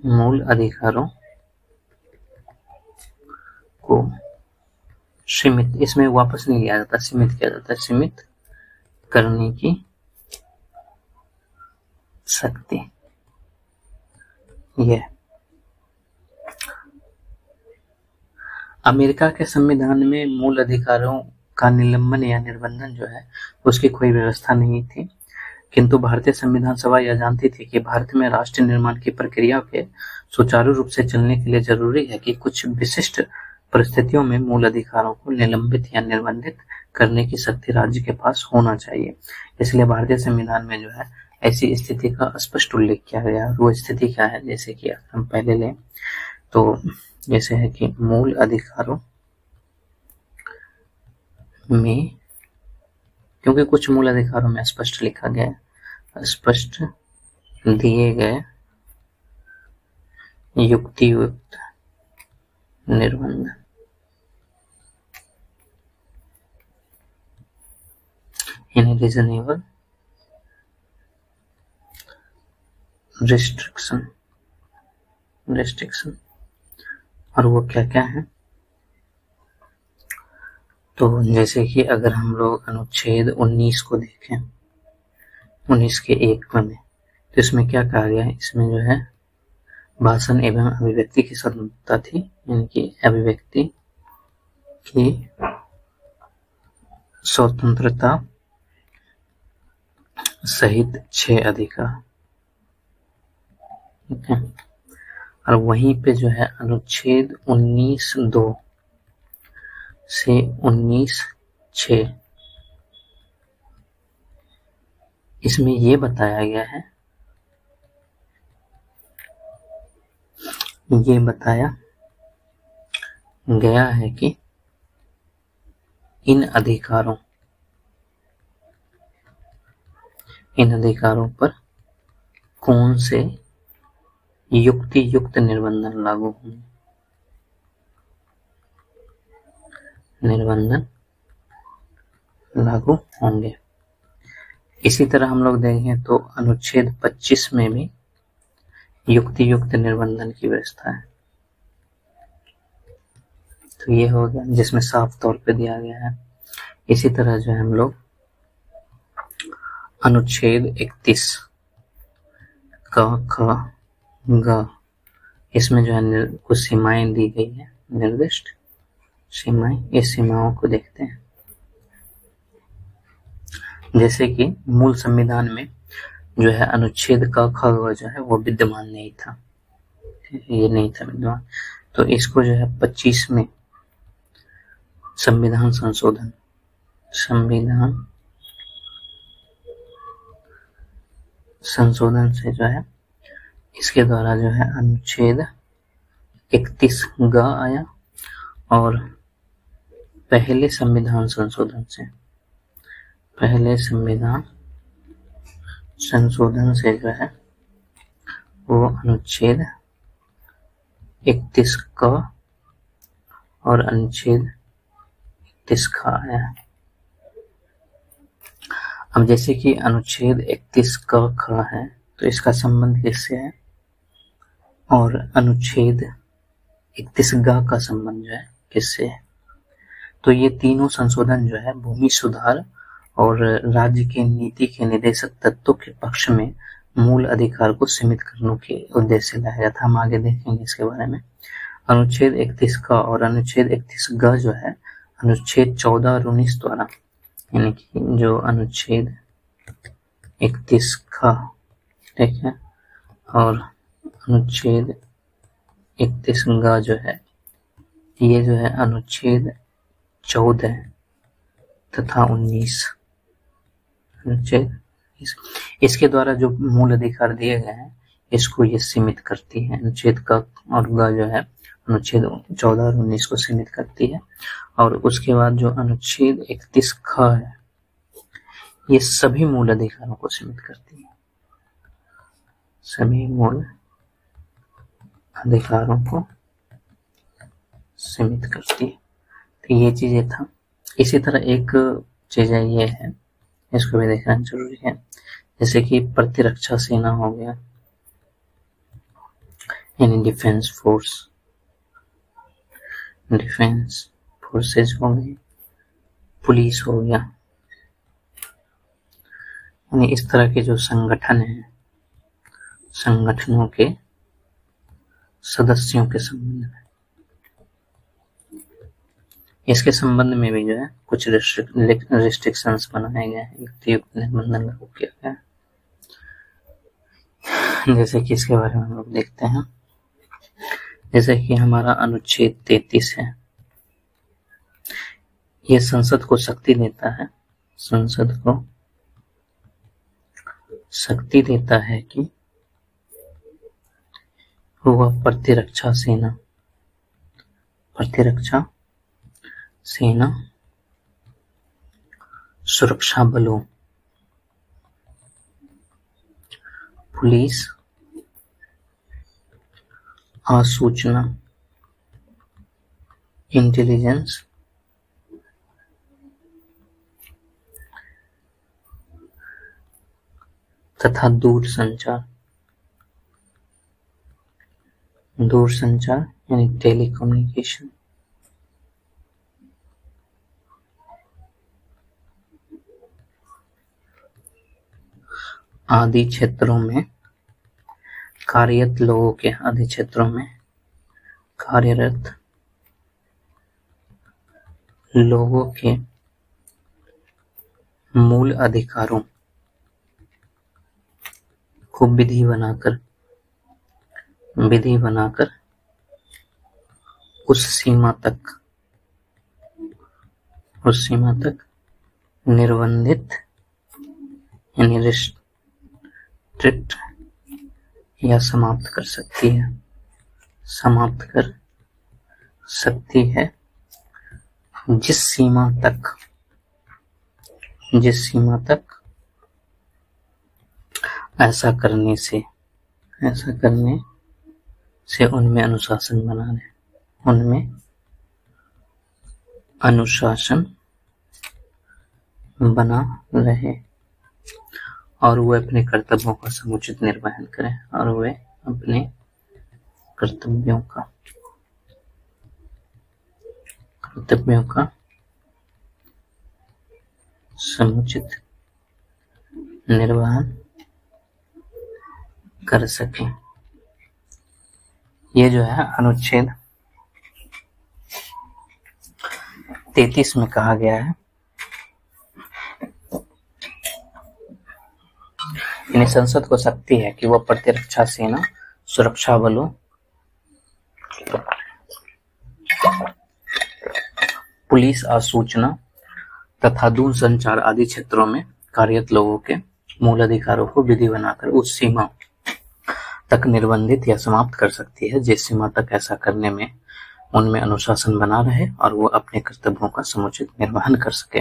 मूल अधिकारों को सीमित, इसमें वापस नहीं लिया जाता, सीमित किया जाता है, सीमित करने की शक्ति। यह अमेरिका के संविधान में मूल अधिकारों का निलंबन या निर्बंधन जो है उसकी कोई व्यवस्था नहीं थी, किंतु भारतीय संविधान सभा यह जानती थी कि भारत में राष्ट्र निर्माण की प्रक्रिया के सुचारू रूप से चलने के लिए जरूरी है कि कुछ विशिष्ट परिस्थितियों में मूल अधिकारों को निलंबित या निर्बंधित करने की शक्ति राज्य के पास होना चाहिए। इसलिए भारतीय संविधान में जो है ऐसी स्थिति का स्पष्ट उल्लेख किया गया। वो स्थिति क्या है, जैसे कि हम पहले लें तो जैसे है कि मूल अधिकारों में, क्योंकि कुछ मूल अधिकारों में स्पष्ट लिखा गया है, स्पष्ट दिए गए युक्तियुक्त निर्बंधन इन रीजनेबल रिस्ट्रिक्शन और वो क्या क्या है। तो जैसे कि अगर हम लोग अनुच्छेद 19 को देखें, 19 के 1 में तो इसमें क्या कहा गया है, इसमें जो है भाषण एवं अभिव्यक्ति की स्वतंत्रता थी, यानी कि अभिव्यक्ति की स्वतंत्रता सहित 6 अधिकार। ठीक है। और वहीं पे जो है अनुच्छेद 19(2) से 19(6) इसमें ये बताया गया है, ये बताया गया है कि इन अधिकारों पर कौन से युक्तियुक्त निर्बंधन लागू होंगे। इसी तरह हम लोग देखें तो अनुच्छेद 25 में भी युक्तियुक्त निर्बंधन की व्यवस्था है। तो ये हो गया जिसमें साफ तौर पे दिया गया है। इसी तरह जो है हम लोग अनुच्छेद 31 क ग इसमें जो है कुछ सीमाएं दी गई है, निर्दिष्ट सीमाएं। इस सीमाओं को देखते हैं। जैसे कि मूल संविधान में जो है अनुच्छेद क ख ग जो है वो विद्यमान नहीं था, ये नहीं था विद्यमान। तो इसको जो है 25वें संविधान संशोधन से जो है इसके द्वारा जो है अनुच्छेद 31 ग आया, और पहले संविधान संशोधन से जो है वो अनुच्छेद 31 क और अनुच्छेद 31 ख आया। अब जैसे कि अनुच्छेद 31 क ख है तो इसका संबंध किससे है, और अनुच्छेद 31 ग का संबंध जो है किससे है। तो ये तीनों संशोधन जो है भूमि सुधार और राज्य के नीति के निर्देशक तत्वों के पक्ष में मूल अधिकार को सीमित करने के उद्देश्य से लाया गया था। हम आगे देखेंगे इसके बारे में। अनुच्छेद 31 का और अनुच्छेद 31 ग जो है अनुच्छेद 14 और 19 द्वारा, यानी कि जो अनुच्छेद 31 का, ठीक है, और अनुच्छेद 31 ग जो है ये जो है अनुच्छेद 14 तथा 19 अनुच्छेद इसके द्वारा जो मूल अधिकार दिए गए हैं इसको ये सीमित करती है। अनुच्छेद क और ग जो है अनुच्छेद 14 और 19 को सीमित करती है। और उसके बाद जो अनुच्छेद 31 ख है ये सभी मूल अधिकारों को सीमित करती है, सभी मूल अधिकारों को सीमित करती है। तो ये चीजें था। इसी तरह एक चीज ये है, इसको भी देखना जरूरी है, जैसे कि प्रतिरक्षा सेना हो गया, यानी डिफेंस फोर्सेज हो गई, पुलिस हो गया, यानी इस तरह के जो संगठन हैं, संगठनों के सदस्यों के संबंध में, इसके संबंध में भी जो है कुछ रिस्ट्रिक्शंस बनाए गए हैं, युक्तियुक्त निबंधन लागू किया गया है। जैसे कि इसके बारे में हम लोग देखते हैं, जैसे कि हमारा अनुच्छेद 33 है, ये संसद को शक्ति देता है, संसद को शक्ति देता है कि वह प्रतिरक्षा सेना, सुरक्षा बलों, पुलिस, आसूचना, इंटेलिजेंस, तथा दूरसंचार यानी टेलीकम्युनिकेशन आदि क्षेत्रों में कार्यरत लोगों के मूल अधिकारों को विधि बनाकर उस सीमा तक निर्बंधित यानी रिस्ट्रिक्ट या समाप्त कर सकती है, जिस सीमा तक ऐसा करने से उनमें अनुशासन बना रहे और वे अपने कर्तव्यों का समुचित निर्वहन करें, कर्तव्यों का समुचित निर्वहन कर सकें। ये जो है अनुच्छेद 33 में कहा गया है यानी संसद को शक्ति है कि वह प्रतिरक्षा सेना, सुरक्षा बलों, पुलिस और सूचना तथा दूरसंचार आदि क्षेत्रों में कार्यरत लोगों के मूल अधिकारों को विधि बनाकर उस सीमा तक निर्बंधित या समाप्त कर सकती है जिस सीमा तक ऐसा करने में उनमें अनुशासन बना रहे और वो अपने कर्तव्यों का समुचित निर्वहन कर सके।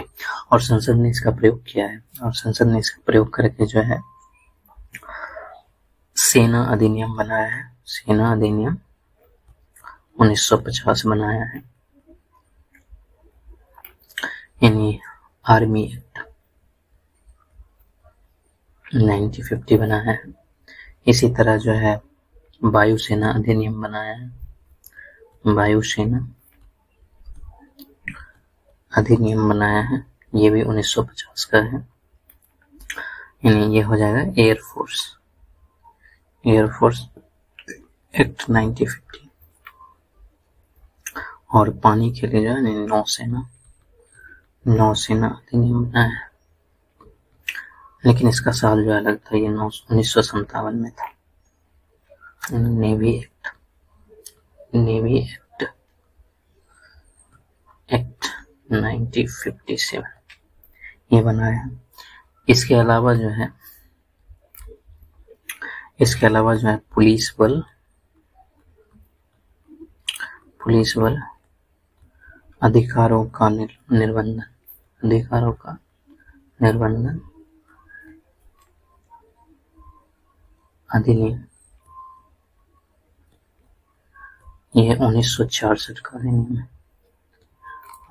और संसद ने इसका प्रयोग किया है, और संसद ने इसका प्रयोग करके जो है सेना अधिनियम बनाया है। सेना अधिनियम 1950 बनाया है, यानी आर्मी एक्ट 1950 बनाया है। इसी तरह जो है वायुसेना अधिनियम बनाया है, वायुसेना अधिनियम बनाया है, ये भी 1950 का है, यानी ये हो जाएगा एयरफोर्स एक्ट 1950। और पानी के लिए जो है नौसेना अधिनियम बनाया है, लेकिन इसका साल जो अलग था, ये 1957 में था। नेवी एक्ट 1957 ये बनाया है। इसके अलावा जो है पुलिस बल अधिकारों का निर्बंधन अधिनियम, यह 1966 का अधिनियम है।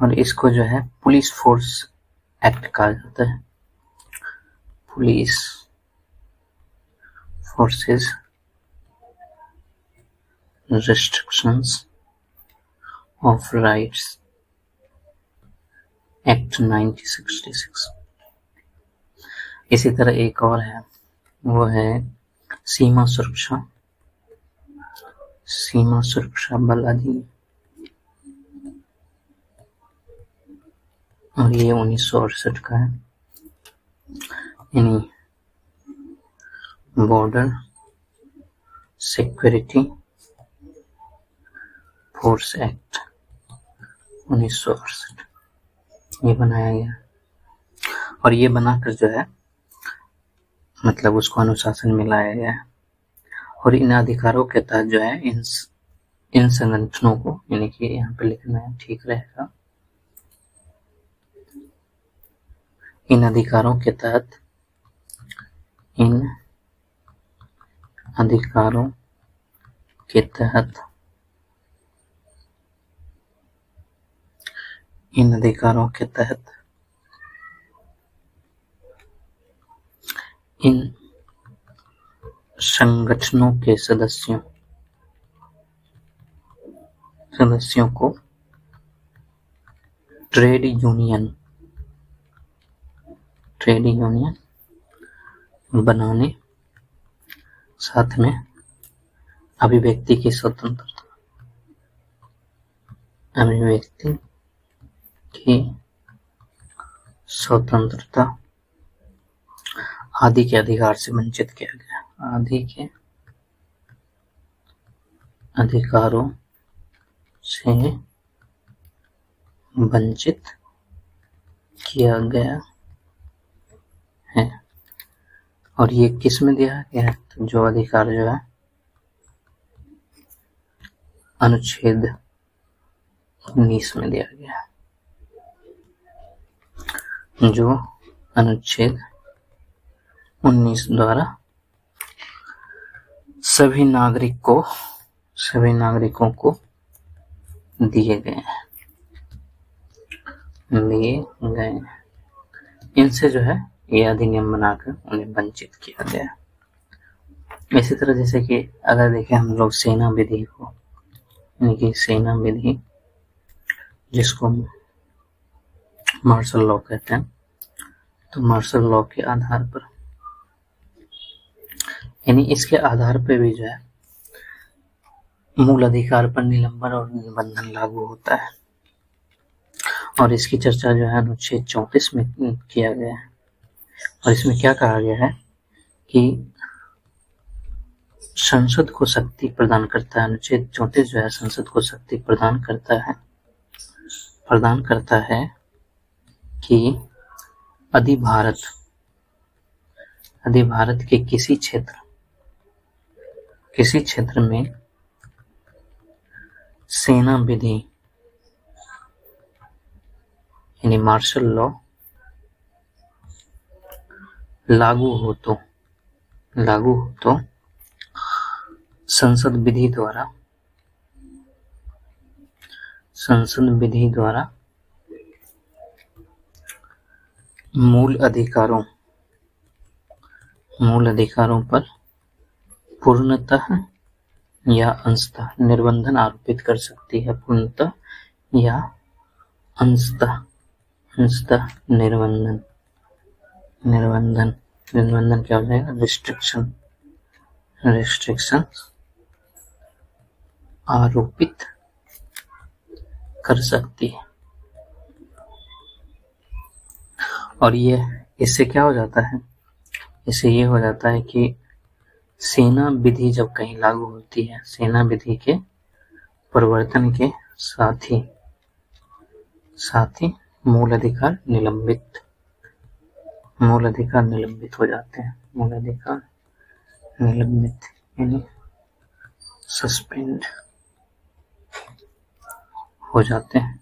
और इसको जो है पुलिस फोर्स एक्ट कहा जाता है। Police forces restrictions of rights act 1966। इसी तरह एक और है, वो है सीमा सुरक्षा बल अधिनियम, और ये 1968 का है, यानी बॉर्डर सिक्योरिटी फोर्स एक्ट 1968 ये बनाया गया। और ये बनाकर जो है मतलब उसको अनुशासन में लाया गया है। और इन अधिकारों के तहत जो है इन संगठनों को, यानी कि यहाँ पे लिखना है ठीक रहेगा, इन अधिकारों के तहत इन संगठनों के सदस्यों को ट्रेड यूनियन बनाने, साथ में अभिव्यक्ति की स्वतंत्रता आदि के अधिकार से वंचित किया गया। आदि के अधिकारों से वंचित किया गया है। और ये किस में दिया गया है? तो जो अधिकार जो है अनुच्छेद 19 में दिया गया है, जो अनुच्छेद 19 द्वारा सभी नागरिकों को दिए गए हैं। इनसे जो है ये अधिनियम बनाकर उन्हें वंचित किया गया। इसी तरह जैसे कि अगर देखें हम लोग सेना विधि को, यानी कि सेना विधि जिसको मार्शल लॉ कहते हैं, तो मार्शल लॉ के आधार पर, यानी इसके आधार पर भी जो है मूल अधिकार पर निलंबन और निबंधन लागू होता है। और इसकी चर्चा जो है अनुच्छेद 34 में किया गया है। और इसमें क्या कहा गया है कि संसद को शक्ति प्रदान करता है। अनुच्छेद 34 जो है संसद को शक्ति प्रदान करता है कि यदि भारत के किसी क्षेत्र में सेना विधि यानी मार्शल लॉ लागू हो तो संसद विधि द्वारा मूल अधिकारों पर पूर्णतः या अंशतः निर्बंधन आरोपित कर सकती है। पूर्णतः या अंशतः निर्बंधन क्या हो जाएगा? रिस्ट्रिक्शन आरोपित कर सकती है। और ये इससे क्या हो जाता है? इससे ये हो जाता है कि सेना विधि जब कहीं लागू होती है, सेना विधि के परिवर्तन के साथ ही मूल अधिकार निलंबित हो जाते हैं। मूल अधिकार निलंबित यानी सस्पेंड हो जाते हैं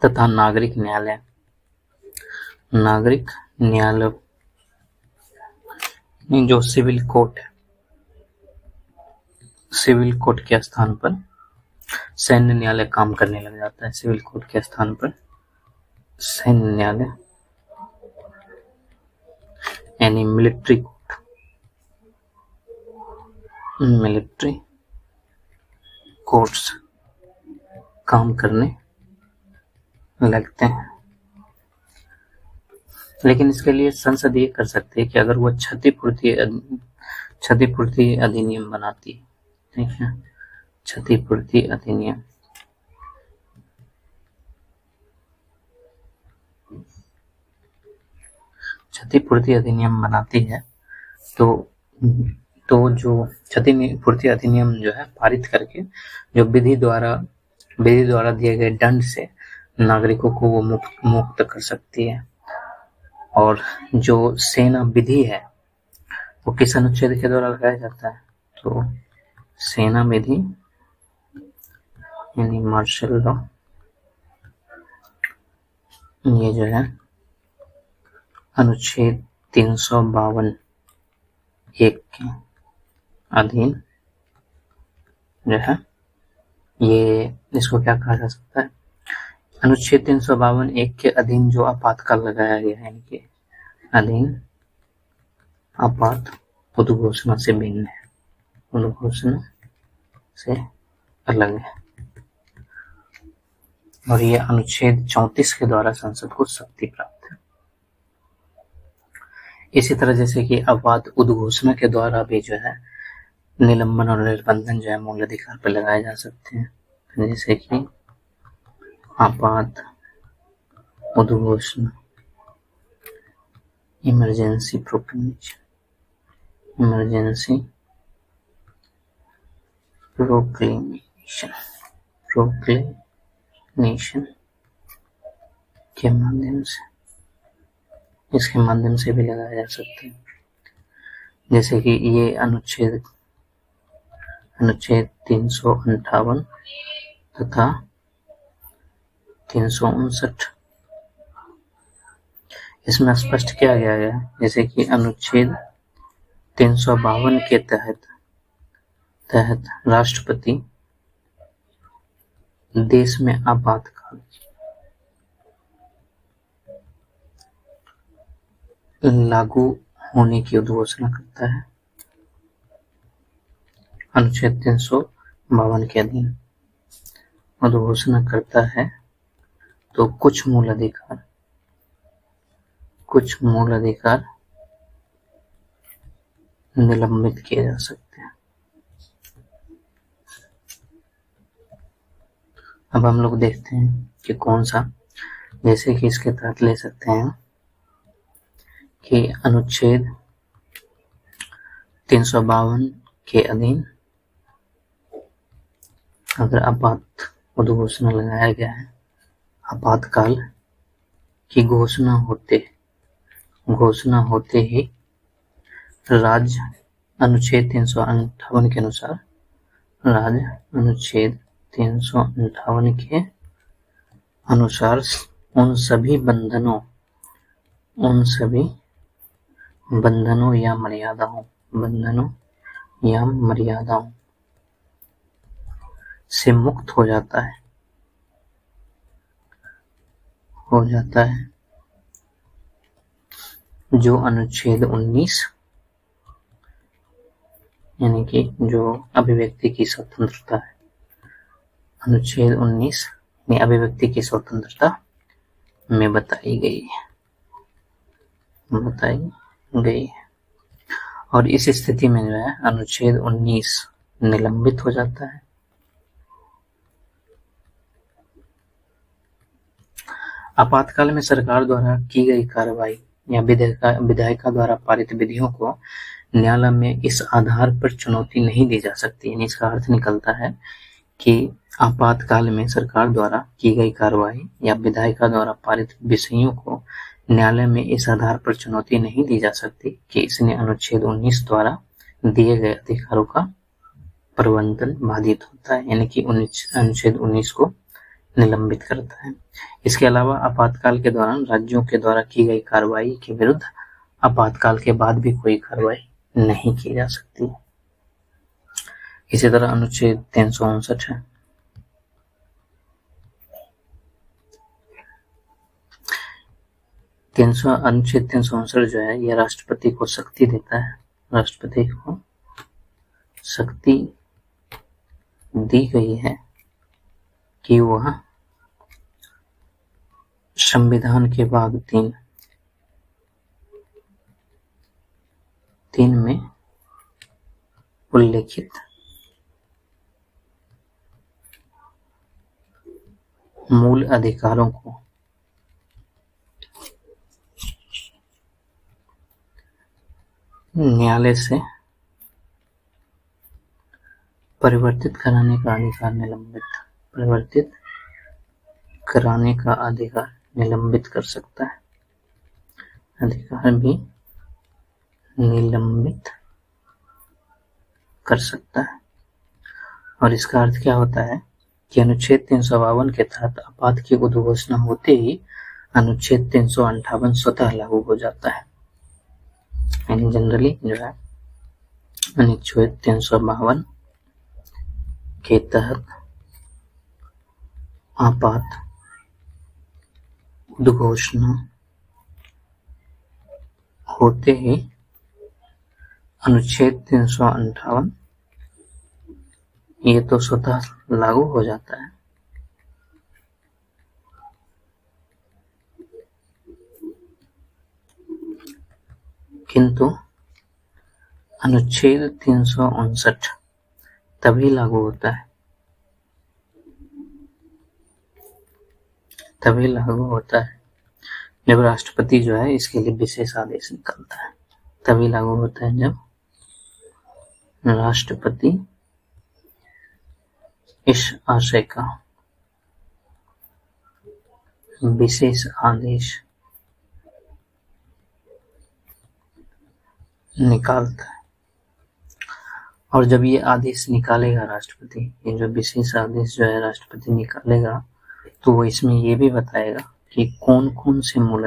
तथा नागरिक न्यायालय जो सिविल कोर्ट के स्थान पर सैन्य न्यायालय काम करने लग जाता है। सिविल कोर्ट के स्थान पर सैन्य न्यायालय यानी मिलिट्री कोर्ट्स काम करने लगते हैं। लेकिन इसके लिए संसद ये कर सकती है कि अगर वो क्षतिपूर्ति अधिनियम बनाती है, ठीक है, क्षतिपूर्ति अधिनियम बनाती है तो जो क्षतिपूर्ति अधिनियम जो है पारित करके जो विधि द्वारा दिए गए दंड से नागरिकों को वो मुक्त कर सकती है। और जो सेना विधि है वो किस अनुच्छेद के द्वारा लगाया जाता है? तो सेना विधि यानी मार्शल लॉ, ये जो है अनुच्छेद 352 1 के अधीन जो है, ये इसको क्या कहा जा सकता है? अनुच्छेद 352 1 के अधीन जो आपातकाल लगाया गया है, इनके अधीन आपात उद्घोषणा से भिन्न है, उद्घोषणा से अलग है। और ये अनुच्छेद 34 के द्वारा संसद को शक्ति प्राप्त है। इसी तरह जैसे कि आपात उद्घोषणा के द्वारा भी जो है निलंबन और निर्बंधन जो है मूल अधिकार पर लगाए जा सकते हैं। जैसे कि आपात उद्घोषणा, इमरजेंसी प्रोक्लेमेशन के माध्यम से, इसके माध्यम से भी लगाया जा सकता है। जैसे कि ये अनुच्छेद 358 तथा 359 इसमें स्पष्ट किया गया है। जैसे कि अनुच्छेद 352 के तहत राष्ट्रपति देश में आपातकाल लागू होने की उद्घोषणा करता है। अनुच्छेद 352 के अधीन उद्घोषणा करता है तो कुछ मूल अधिकार निलंबित किए जा सकते हैं। अब हम लोग देखते हैं कि कौन सा, जैसे कि इसके तहत ले सकते हैं के अनुच्छेद 352 के अधीन अगर आपात उद्घोषणा लगाया गया है, आपातकाल की घोषणा होते ही राज्य अनुच्छेद 358 के अनुसार उन सभी बंधनों या मर्यादाओं से मुक्त हो जाता है जो अनुच्छेद 19 यानी कि जो अभिव्यक्ति की स्वतंत्रता है, अनुच्छेद 19 में अभिव्यक्ति की स्वतंत्रता में बताई गई है। और इस स्थिति में जो है अनुच्छेद 19 निलंबित हो जाता है। आपातकाल में सरकार द्वारा की गई कार्रवाई या विधायिका द्वारा पारित विधियों को न्यायालय में इस आधार पर चुनौती नहीं दी जा सकती। यानी इसका अर्थ निकलता है कि आपातकाल में सरकार द्वारा की गई कार्रवाई या विधायिका द्वारा पारित विषयों को न्यायालय में इस आधार पर चुनौती नहीं दी जा सकती कि इसने अनुच्छेद 19 द्वारा दिए गए अधिकारों का प्रवर्तन बाधित होता है, यानी कि अनुच्छेद 19 को निलंबित करता है। इसके अलावा आपातकाल के दौरान राज्यों के द्वारा की गई कार्रवाई के विरुद्ध आपातकाल के बाद भी कोई कार्रवाई नहीं की जा सकती। इसी तरह अनुच्छेद 359 है। अनुच्छेद 359 जो है यह राष्ट्रपति को शक्ति देता है। राष्ट्रपति को शक्ति दी गई है कि वह संविधान के भाग 3 में उल्लेखित मूल अधिकारों को न्यायालय से परिवर्तित कराने का अधिकार निलंबित कर सकता है। अधिकार भी निलंबित कर सकता है। और इसका अर्थ क्या होता है कि अनुच्छेद 352 के तहत आपात की उद्घोषणा होते ही अनुच्छेद 358 स्वतः लागू हो जाता है। यानी जनरली जो है अनुच्छेद 352 के तहत आपात उद्घोषणा होते ही अनुच्छेद 358 ये तो स्वतः लागू हो जाता है, किंतु अनुच्छेद 359 तभी लागू होता है जब राष्ट्रपति जो है इसके लिए विशेष आदेश निकालता है। तभी लागू होता है जब राष्ट्रपति इस आशय का विशेष आदेश निकालता है। और जब ये आदेश निकालेगा राष्ट्रपति, ये जो विशेष आदेश जो है राष्ट्रपति निकालेगा, तो वो इसमें ये भी बताएगा कि कौन कौन से मूल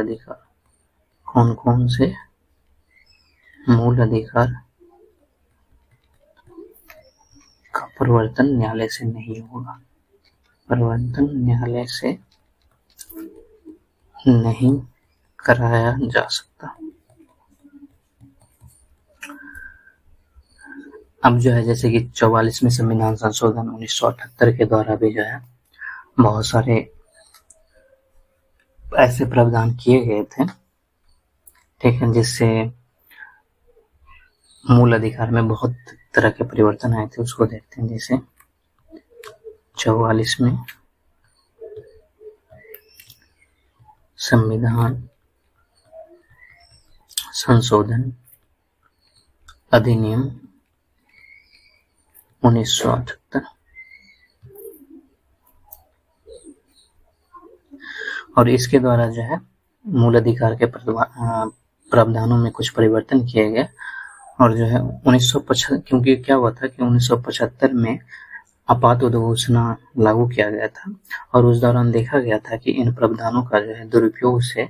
अधिकार का परिवर्तन न्यायालय से नहीं होगा, न्यायालय से नहीं कराया जा सकता। अब जो है जैसे कि 44वें संविधान संशोधन 1978 के द्वारा भी जो है बहुत सारे ऐसे प्रावधान किए गए थे, ठीक है, जिससे मूल अधिकार में बहुत तरह के परिवर्तन आए थे। उसको देखते हैं। जैसे 44वें संविधान संशोधन अधिनियम 1978 और इसके द्वारा जो है मूल अधिकार के प्रावधानों में कुछ परिवर्तन किए गए और जो है 1975, क्योंकि क्या हुआ था कि 1975 में आपात उद्घोषणा लागू किया गया था और उस दौरान देखा गया था कि इन प्रावधानों का जो है दुरुपयोग से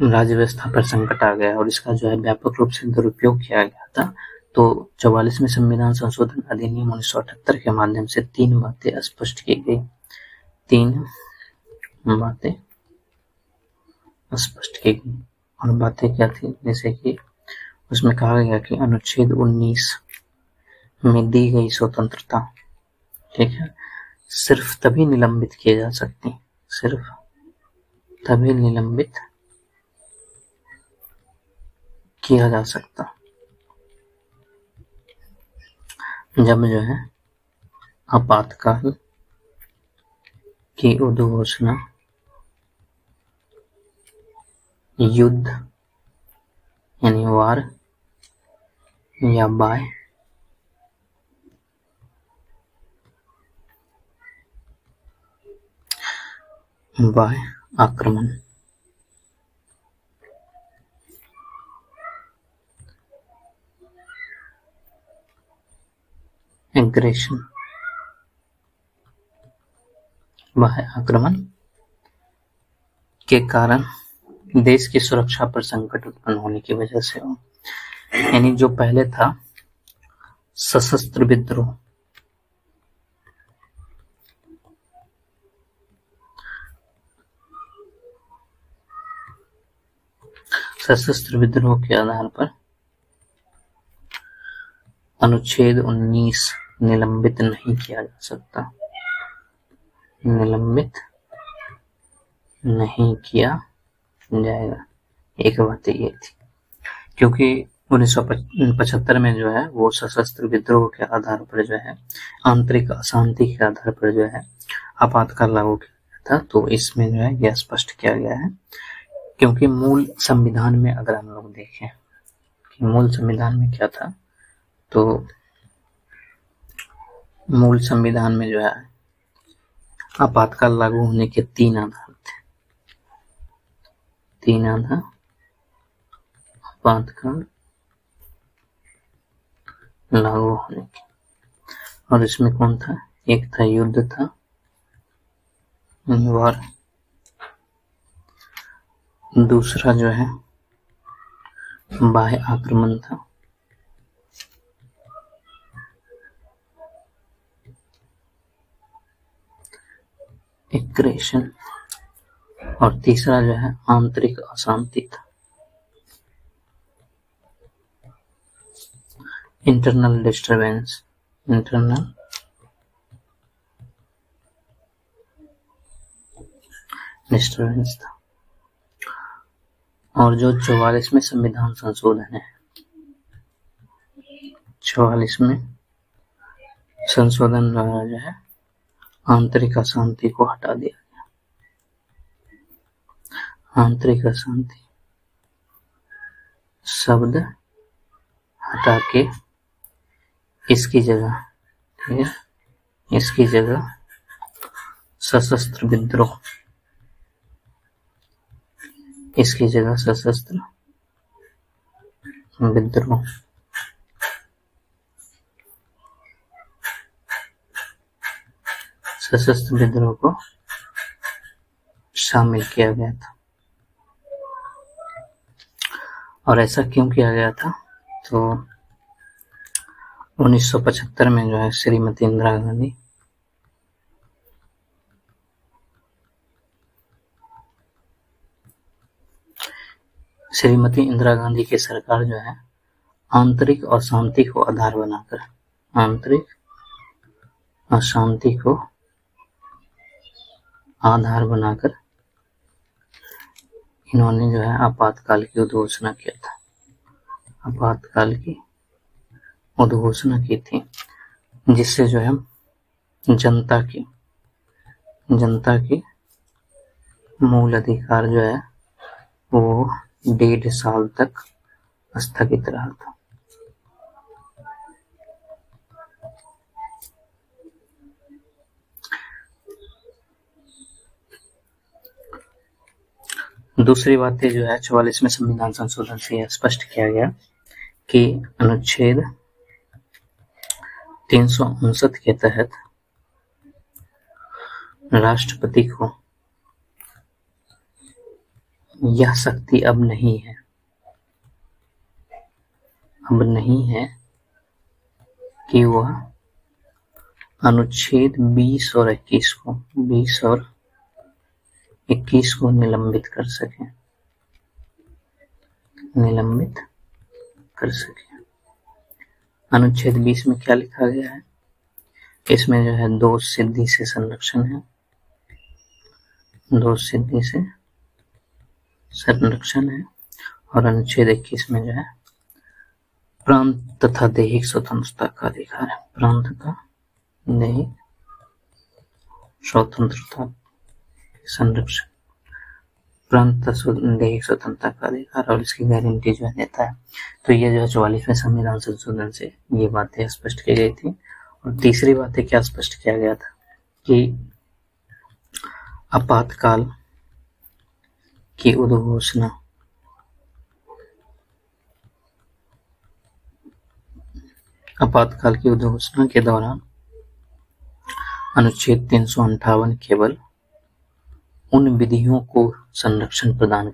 राज्य व्यवस्था पर संकट आ गया और इसका जो है व्यापक रूप से दुरुपयोग किया गया था। तो 44वें संविधान संशोधन अधिनियम 1978 के माध्यम से 3 बातें स्पष्ट की गई। 3 बातें स्पष्ट की गई और बातें क्या थी, जैसे कि उसमें कहा गया कि अनुच्छेद 19 में दी गई स्वतंत्रता, ठीक है, सिर्फ तभी निलंबित किए जा सकती, सिर्फ तभी निलंबित किया जा सकता जब जो है आपातकाल की उद्घोषणा युद्ध यानी वार या बाय आक्रमण एग्रेशन बाह्य आक्रमण के कारण देश की सुरक्षा पर संकट उत्पन्न होने की वजह से हो। यानी जो पहले था सशस्त्र विद्रोह, सशस्त्र विद्रोह के आधार पर अनुच्छेद 19 निलंबित नहीं किया जा सकता, निलंबित नहीं किया जाएगा। एक बात ये थी, क्योंकि 1975 में जो है वो सशस्त्र विद्रोह के आधार पर जो है आंतरिक अशांति के आधार पर जो है आपातकाल लागू किया गया था। तो इसमें जो है यह स्पष्ट किया गया है, क्योंकि मूल संविधान में अगर हम लोग देखें कि मूल संविधान में क्या था, तो मूल संविधान में जो है आपातकाल लागू होने के 3 आधार थे, 3 आधार आपातकाल लागू होने के, और इसमें कौन था, एक था युद्ध था, वार, दूसरा जो है बाह्य आक्रमण था, एग्रेशन, और तीसरा जो है आंतरिक अशांति था, इंटरनल डिस्टरबेंस, इंटरनल डिस्टरबेंस था। और जो 44वें संविधान संशोधन है, 44वें संशोधन द्वारा जो है आंतरिक अशांति को हटा दिया गया, आंतरिक अशांति शब्द हटा के इसकी जगह, ठीक है, इसकी जगह सशस्त्र विद्रोह, इसकी जगह सशस्त्र विद्रोह, सशस्त्र विद्रोह को शामिल किया गया था। और ऐसा क्यों किया गया था, तो 1975 में जो है श्रीमती इंदिरा गांधी की सरकार जो है आंतरिक अशांति को आधार बनाकर, आंतरिक अशांति को आधार बनाकर इन्होंने जो है आपातकाल की उद्घोषणा किया था, आपातकाल की उद्घोषणा की थी, जिससे जो है जनता की मूल अधिकार जो है वो 1.5 साल तक स्थगित रहा था। दूसरी बात जो है 44वें संविधान संशोधन से यह स्पष्ट किया गया कि अनुच्छेद 359 के तहत राष्ट्रपति को यह शक्ति अब नहीं है कि वह अनुच्छेद 20 और 21 को निलंबित कर सके। अनुच्छेद 20 में क्या लिखा गया है? इसमें जो है दोष सिद्धि से संरक्षण है, और अनुच्छेद 21 में जो है प्रांत तथा दैहिक स्वतंत्रता का अधिकार है। प्रांत तथा दैहिक स्वतंत्रता संरक्षण, प्रांत दैहिक स्वतंत्रता का अधिकार और इसकी गारंटी जो है देता है। तो ये जो है 44वें संविधान संशोधन से ये बातें स्पष्ट की गई थी। और तीसरी बातें क्या स्पष्ट किया गया था कि आपातकाल की उद्घोषणा के दौरान अनुच्छेद 358 केवल उन विधियों को संरक्षण प्रदान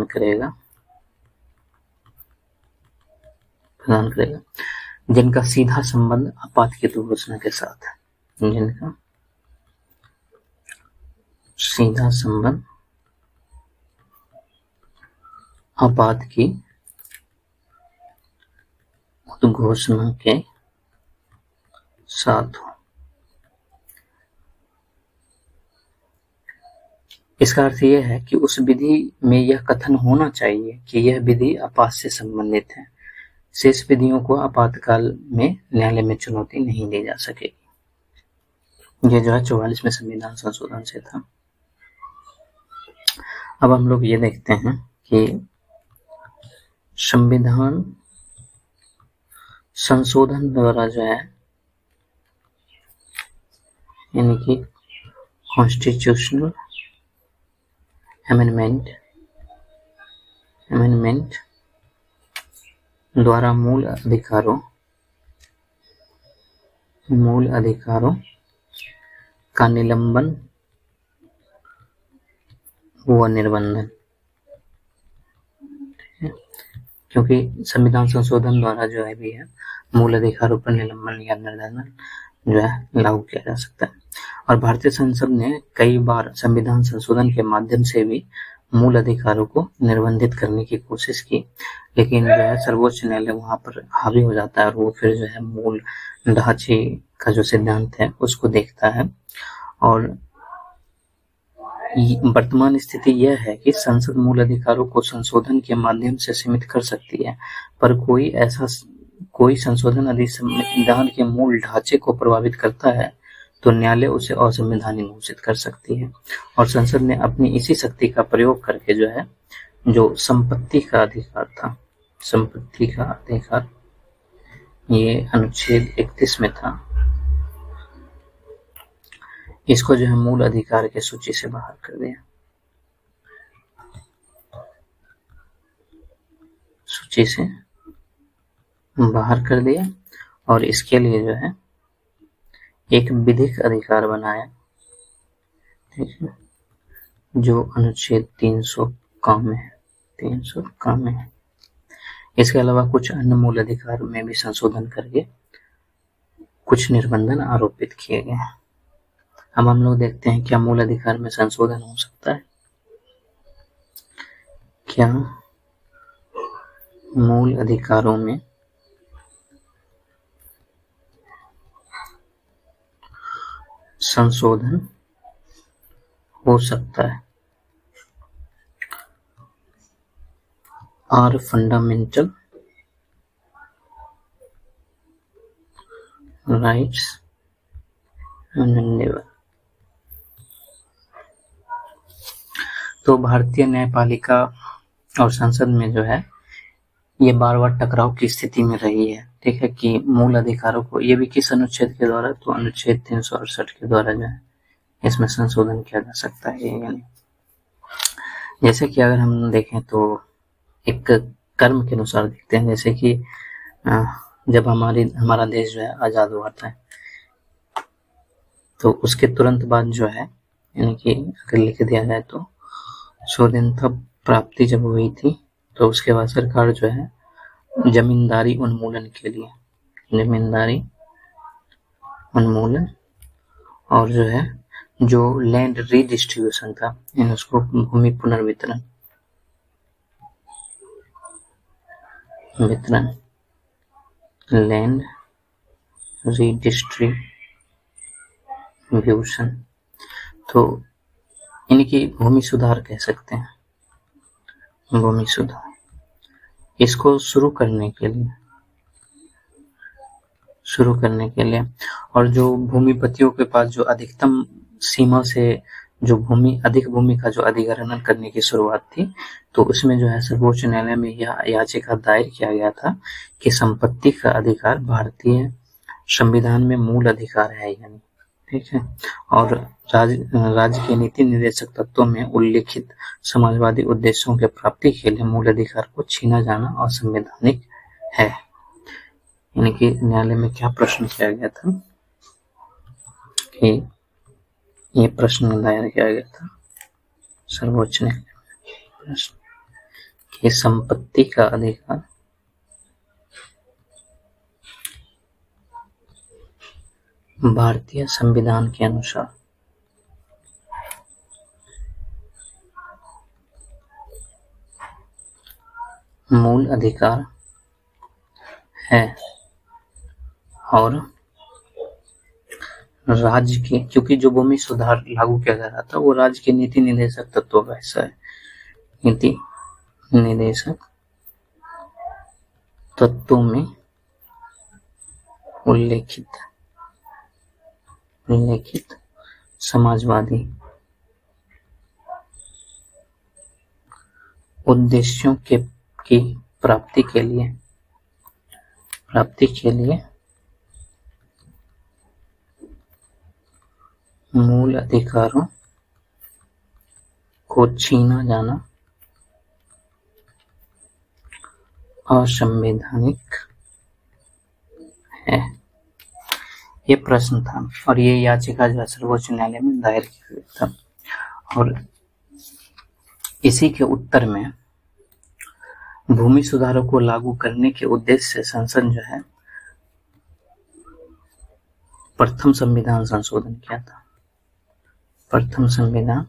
करेगा जिनका सीधा संबंध आपात की उद्घोषणा के साथ है, जिनका सीधा संबंध आपात की उद्घोषणा के साथ हो। इसका अर्थ यह है कि उस विधि में यह कथन होना चाहिए कि यह विधि आपात से संबंधित है। शेष विधियों को आपातकाल में न्यायालय में चुनौती नहीं दी जा सकेगी। यह जो है 44वें संविधान संशोधन से था। अब हम लोग ये देखते हैं कि संविधान संशोधन द्वारा जो है यानी कि कॉन्स्टिट्यूशनल अमेंडमेंट द्वारा मूल अधिकारों का निलंबन व निर्बंधन, क्योंकि संविधान संशोधन द्वारा जो है भी है मूल अधिकारों पर निलंबन या निर्बंधन जो है लागू किया जा सकता है। और भारतीय संसद ने कई बार संविधान संशोधन के माध्यम से भी मूल अधिकारों को निर्बंधित करने की कोशिश की, लेकिन जो है सर्वोच्च न्यायालय वहां पर हावी हो जाता है और वो फिर जो है मूल ढांचे का जो सिद्धांत है उसको देखता है। और वर्तमान स्थिति यह है कि संसद मूल अधिकारों को संशोधन के माध्यम से सीमित कर सकती है, पर कोई संशोधन यदि संविधान के मूल ढांचे को प्रभावित करता है तो न्यायालय उसे असंवैधानिक घोषित कर सकती है। और संसद ने अपनी इसी शक्ति का प्रयोग करके जो है जो संपत्ति का अधिकार ये अनुच्छेद 31 में था, इसको जो है मूल अधिकार के सूची से बाहर कर दिया और इसके लिए जो है एक विधिक अधिकार बनाया, ठीक है, जो अनुच्छेद 300 का में है। इसके अलावा कुछ अन्य मूल अधिकार में भी संशोधन करके कुछ निर्बंधन आरोपित किए गए हैं। अब हम लोग देखते हैं क्या मूल अधिकार में संशोधन हो सकता है। क्या मूल अधिकारों में संशोधन हो सकता है? Are fundamental rights amendable? तो भारतीय न्यायपालिका और संसद में जो है ये बार-बार टकराव की स्थिति में रही है। ठीक है, कि मूल अधिकारों को, ये भी किस अनुच्छेद के द्वारा, तो अनुच्छेद 368 के द्वारा जो है इसमें संशोधन किया जा सकता है। यानी जैसे कि अगर हम देखें तो एक कर्म के अनुसार देखते हैं, जैसे कि जब हमारा देश जो है आजाद हुआ था, तो उसके तुरंत बाद जो है, यानी कि अगर लिख दिया जाए तो स्वाधीनता प्राप्ति जब हुई थी, तो उसके बाद सरकार जो है जमींदारी उन्मूलन के लिए, जमींदारी उन्मूलन और जो है जो लैंड रीडिस्ट्रीब्यूशन था, इन उसको भूमि पुनर्वितरण लैंड रीडिस्ट्रीब्यूशन, तो इनकी भूमि सुधार कह सकते हैं, भूमि सुधार। इसको शुरू करने के लिए और जो भूमिपतियों के पास जो अधिकतम सीमा से जो अधिक भूमि का जो अधिग्रहण करने की शुरुआत थी, तो उसमें जो है सर्वोच्च न्यायालय में यह याचिका दायर किया गया था कि संपत्ति का अधिकार भारतीय संविधान में मूल अधिकार है, यानी ठीक है, और राज्य के नीति निर्देशक तत्वों में उल्लिखित समाजवादी उद्देश्यों के प्राप्ति के लिए मूल अधिकार को छीना जाना असंवैधानिक है। यानी कि न्यायालय में क्या प्रश्न किया गया था, कि ये प्रश्न दायर किया गया था सर्वोच्च न्यायालय में, प्रश्न कि संपत्ति का अधिकार भारतीय संविधान के अनुसार मूल अधिकार है और राज्य के, क्योंकि जो भूमि सुधार लागू किया जा रहा था वो राज्य के नीति निर्देशक तत्वों का हिस्सा है, नीति निर्देशक तत्वों में उल्लेखित समाजवादी उद्देश्यों की प्राप्ति के लिए मूल अधिकारों को छीना जाना असंवैधानिक है। ये प्रश्न था और ये याचिका जो है सर्वोच्च न्यायालय में दायर किया गया था, और इसी के उत्तर में भूमि सुधारों को लागू करने के उद्देश्य से संसद जो है प्रथम संविधान संशोधन किया था, प्रथम संविधान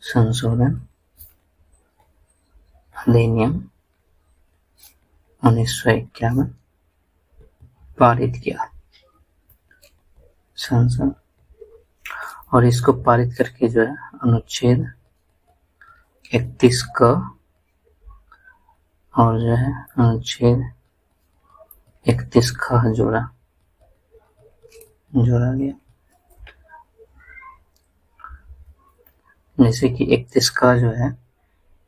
संशोधन अधिनियम 1951 पारित किया संसद, और इसको पारित करके जो है अनुच्छेद 31 क और जो है अनुच्छेद 31 ख जोड़ा गया। जैसे कि 31 का जो है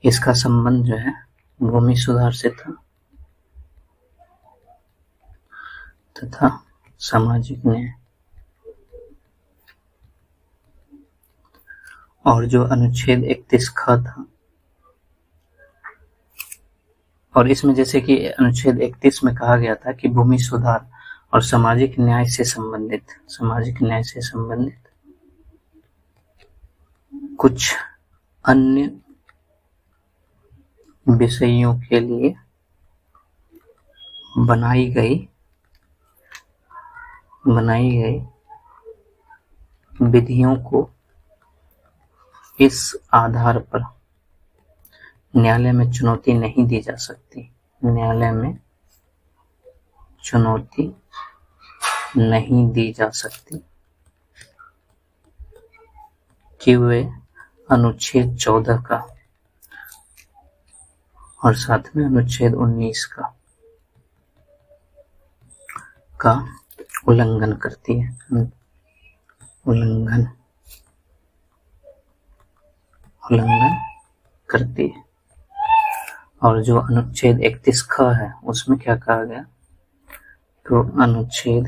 इसका संबंध जो है भूमि सुधार से था तथा सामाजिक न्याय, और जो अनुच्छेद 31 ख था, और इसमें जैसे कि अनुच्छेद 31 में कहा गया था कि भूमि सुधार और सामाजिक न्याय से संबंधित कुछ अन्य विषयों के लिए बनाई गई विधियों को इस आधार पर न्यायालय में चुनौती नहीं दी जा सकती, न्यायालय में चुनौती नहीं दी जा सकती कि वे अनुच्छेद 14 का और साथ में अनुच्छेद 19 का उल्लंघन करती है, उल्लंघन करती है। और जो अनुच्छेद 31 ख है उसमें क्या कहा गया, तो अनुच्छेद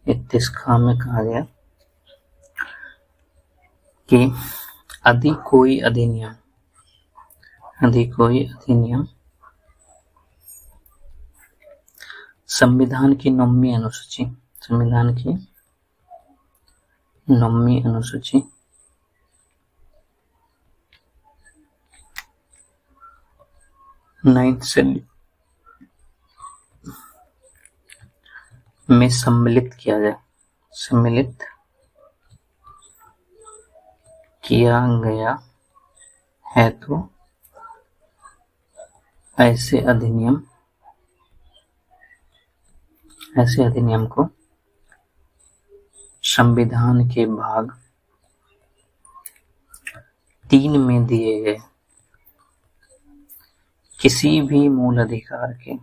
31 ख में कहा गया कि यदि कोई अधिनियम संविधान की 9वीं अनुसूची 9th शेड्यूल में सम्मिलित किया गया है, तो ऐसे अधिनियम को संविधान के भाग 3 में दिए गए किसी भी मूल अधिकार के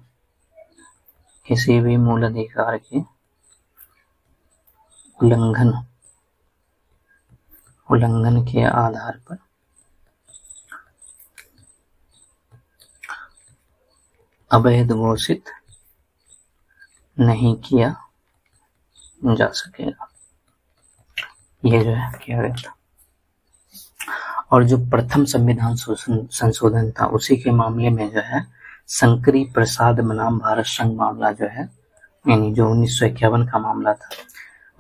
उल्लंघन के आधार पर अवैध घोषित नहीं किया जा सकेगा। ये जो है किया गया था। और जो प्रथम संविधान संशोधन था उसी के मामले में जो है शंकरी प्रसाद बनाम भारत संघ मामला जो है, यानी जो 1951 का मामला था,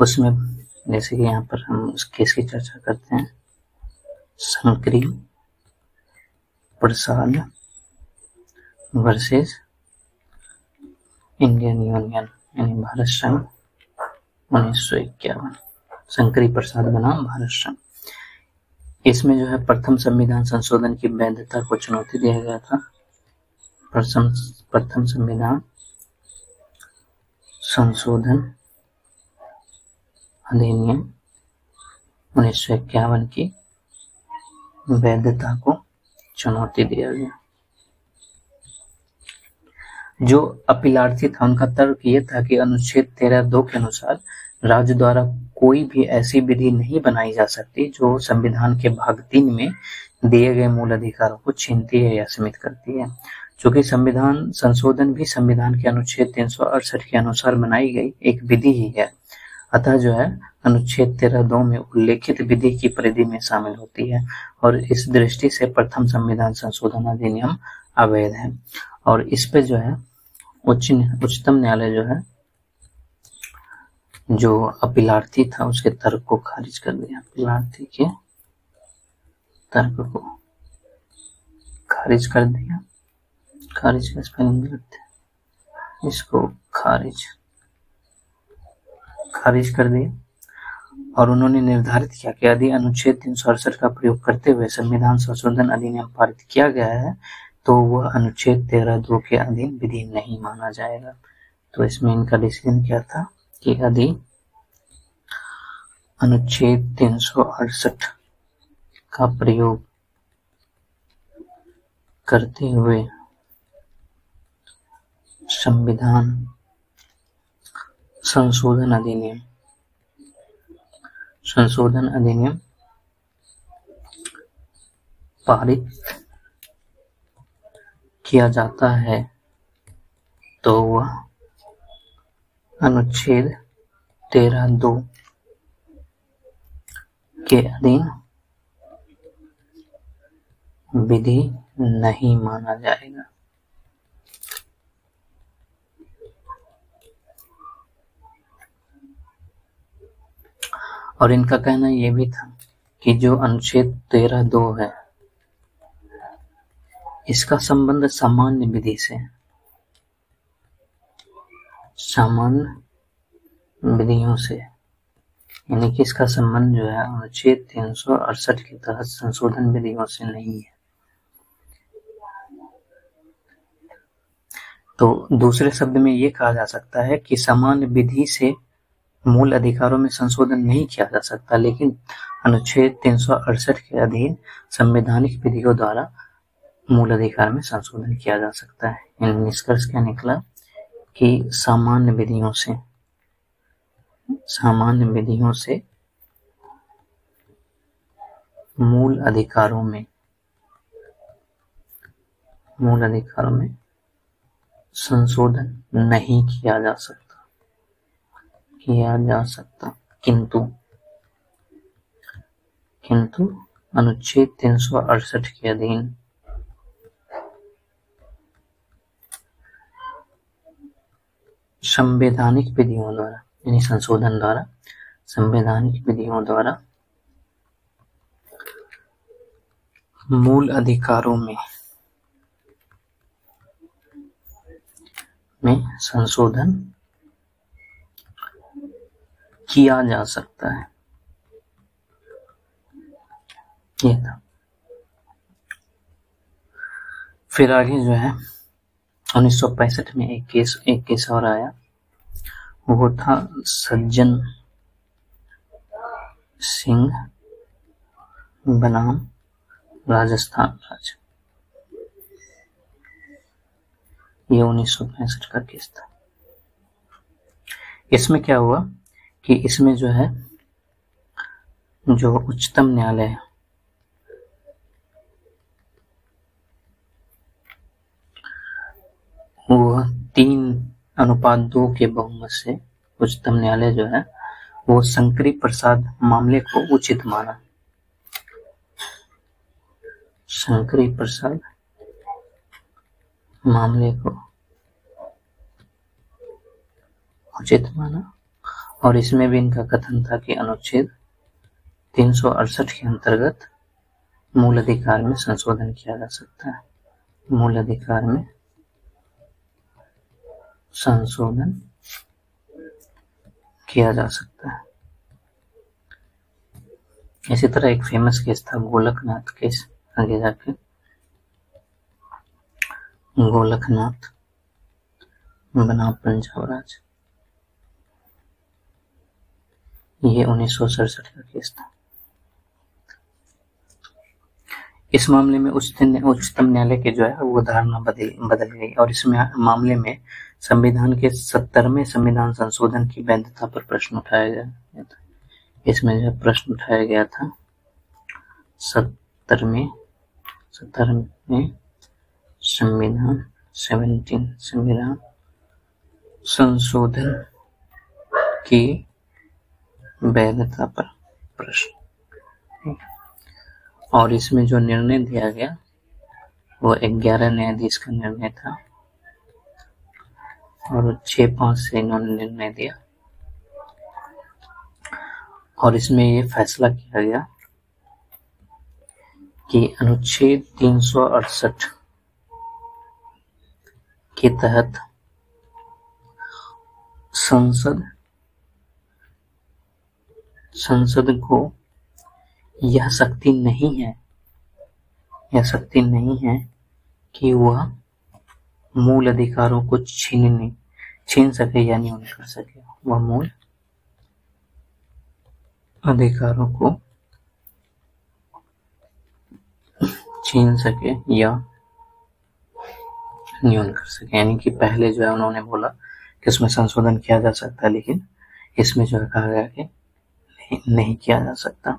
उसमें जैसे कि यहाँ पर हम उस केस की चर्चा करते हैं, शंकरी प्रसाद वर्सेस इंडियन यूनियन यानी भारत संघ 1951, शंकरी प्रसाद बनाम भारत संघ। इसमें जो है प्रथम संविधान संशोधन की वैधता को चुनौती दिया गया था। प्रथम संविधान संशोधन अधिनियम 1951 की वैधता को चुनौती दिया गया। जो अपीलार्थी था उनका तर्क यह था कि अनुच्छेद 13(2) के अनुसार राज्य द्वारा कोई भी ऐसी विधि नहीं बनाई जा सकती जो संविधान के भाग 3 में दिए गए मूल अधिकारों को छीनती है या सीमित करती है। चूंकि संविधान संशोधन भी संविधान के अनुच्छेद 368 के अनुसार बनाई गई एक विधि ही है, अतः जो है अनुच्छेद 13(2) में उल्लेखित विधि की परिधि में शामिल होती है और इस दृष्टि से प्रथम संविधान संशोधन अधिनियम अवैध है। और इस पे जो है उच्चतम न्यायालय जो है जो अपीलार्थी था उसके तर्क को खारिज कर दिया। अपीलार्थी के तर्क को खारिज कर दिया। खारिज का स्पेलिंग गलत है, इसको खारिज कर दिया। और उन्होंने निर्धारित किया कि यदि अनुच्छेद 368 का प्रयोग करते हुए संविधान संशोधन अधिनियम पारित किया गया है तो वह अनुच्छेद 13(2) के अधीन विधि नहीं माना जाएगा। तो इसमें इनका डिसीजन क्या था कि यदि अनुच्छेद 368 का प्रयोग करते हुए संविधान संशोधन अधिनियम पारित किया जाता है तो वह अनुच्छेद 13(2) के अधीन विधि नहीं माना जाएगा। और इनका कहना यह भी था कि जो अनुच्छेद 13(2) है इसका संबंध सामान्य विधि से, सामान्य विधियों से, यानी कि इसका संबंध जो है अनुच्छेद 368 के तहत संशोधन विधियों से नहीं है। तो दूसरे शब्द में ये कहा जा सकता है कि सामान्य विधि से मूल अधिकारों में संशोधन नहीं किया जा सकता, लेकिन अनुच्छेद 368 के अधीन संवैधानिक विधियों द्वारा मूल अधिकार में संशोधन किया जा सकता है। निष्कर्ष क्या निकला कि सामान्य विधियों से मूल अधिकारों में संशोधन नहीं किया जा सकता, किंतु अनुच्छेद 368 के अधीन संवैधानिक विधियों द्वारा, यानी संशोधन द्वारा, संवैधानिक विधियों द्वारा मूल अधिकारों में संशोधन किया जा सकता है। ये था। फिर आगे जो है 1965 में एक केस और आया, वो था सज्जन सिंह बनाम राजस्थान राज्य। ये 1965 का केस था। इसमें क्या हुआ कि इसमें जो है, जो उच्चतम न्यायालय है, वो 3:2 के बहुमत से उच्चतम न्यायालय जो है वो शंकरी प्रसाद मामले को उचित माना। शंकरी प्रसाद मामले को उचित माना, और इसमें भी इनका कथन था कि अनुच्छेद 368 के अंतर्गत मूल अधिकार में संशोधन किया जा सकता है। मूल अधिकार में संशोधन किया जा सकता है। इसी तरह एक फेमस केस था गोलकनाथ केस, आगे जाके गोलकनाथ बनाम पंजाब राज्य। ये 1967 का केस था। इस मामले में उच्चतम न्यायालय के जो है वो धारणा बदल गई, और इस मामले में संविधान के 70वें संविधान संशोधन की वैधता पर प्रश्न उठाया गया था। इसमें जो प्रश्न उठाया गया था 70वें संविधान संशोधन की वैधता पर प्रश्न, और इसमें जो निर्णय दिया गया वो 11 न्यायाधीश का निर्णय था, और 6-5 से इन्होंने निर्णय दिया, और इसमें ये फैसला किया गया कि अनुच्छेद 368 के तहत संसद को यह शक्ति नहीं है कि वह मूल अधिकारों को छीन सके या न्यून कर सके। वह मूल अधिकारों को छीन सके या न्यून कर सके। यानी कि पहले जो है उन्होंने बोला कि इसमें संशोधन किया जा सकता है, लेकिन इसमें जो है कहा गया कि नहीं किया जा सकता।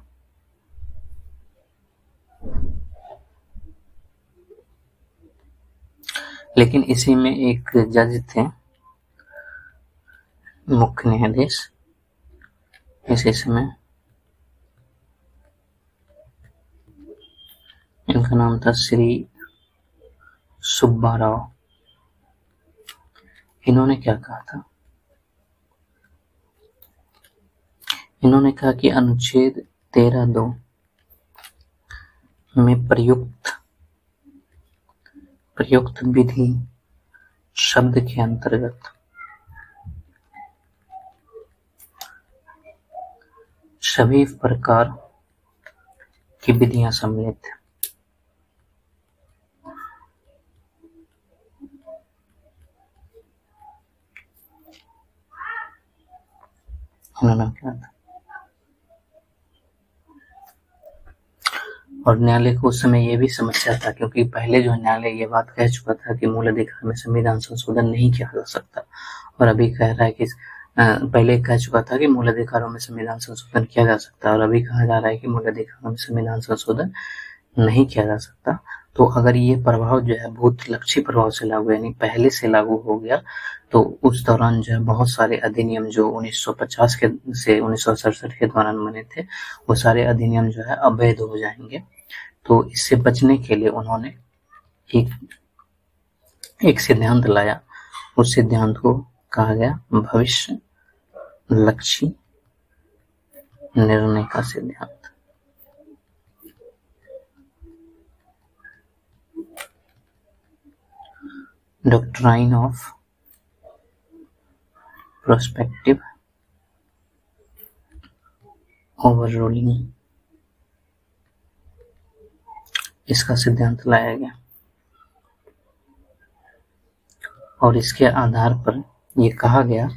लेकिन इसी में एक जज थे, मुख्य न्यायाधीश, इसी समय इनका नाम था श्री सुब्बा राव। इन्होंने क्या कहा था? इन्होंने कहा कि अनुच्छेद 13(2) में प्रयुक्त विधि शब्द के अंतर्गत सभी प्रकार की विधियां सम्मिलित हैं। उन्होंने कहा था, और न्यायालय को उस समय ये भी समस्या था, क्योंकि पहले जो न्यायालय ये बात कह चुका था कि मूल अधिकार में संविधान संशोधन नहीं किया जा सकता, और अभी कह रहा है कि पहले कह चुका था कि मूल अधिकारों में संविधान संशोधन किया जा सकता है और अभी कहा जा रहा है कि मूल अधिकारों में संविधान संशोधन नहीं किया जा सकता। तो अगर ये प्रभाव जो है भूतलक्षी प्रभाव से लागू यानी पहले से लागू हो गया तो उस दौरान जो है बहुत सारे अधिनियम जो 1950 के से 1967 के दौरान बने थे वो सारे अधिनियम जो है अवैध हो जाएंगे। तो इससे बचने के लिए उन्होंने एक सिद्धांत लाया। उस सिद्धांत को कहा गया भविष्य लक्षी निर्णय का सिद्धांत। डॉक्ट्राइन ऑफ प्रोस्पेक्टिव ओवररूलिंग, इसका सिद्धांत लाया गया और इसके आधार पर ये कहा गया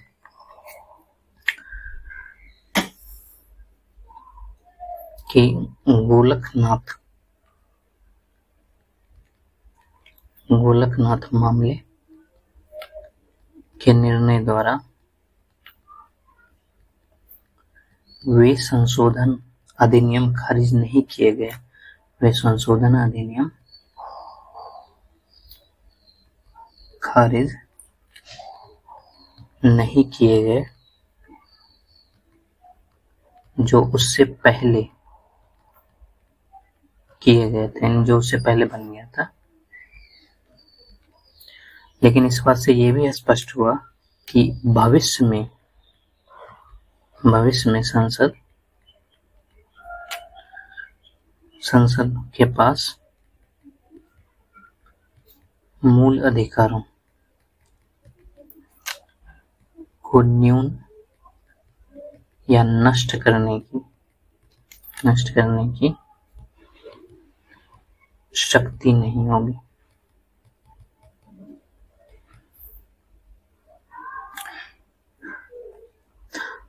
कि गोलकनाथ मामले के निर्णय द्वारा वे संशोधन अधिनियम खारिज नहीं किए गए। वे संशोधन अधिनियम खारिज नहीं किए गए जो उससे पहले किए गए थे, जो उससे पहले बन गया था। लेकिन इस बात से ये भी स्पष्ट हुआ कि भविष्य में संसद के पास मूल अधिकारों को न्यून या नष्ट करने की शक्ति नहीं होगी।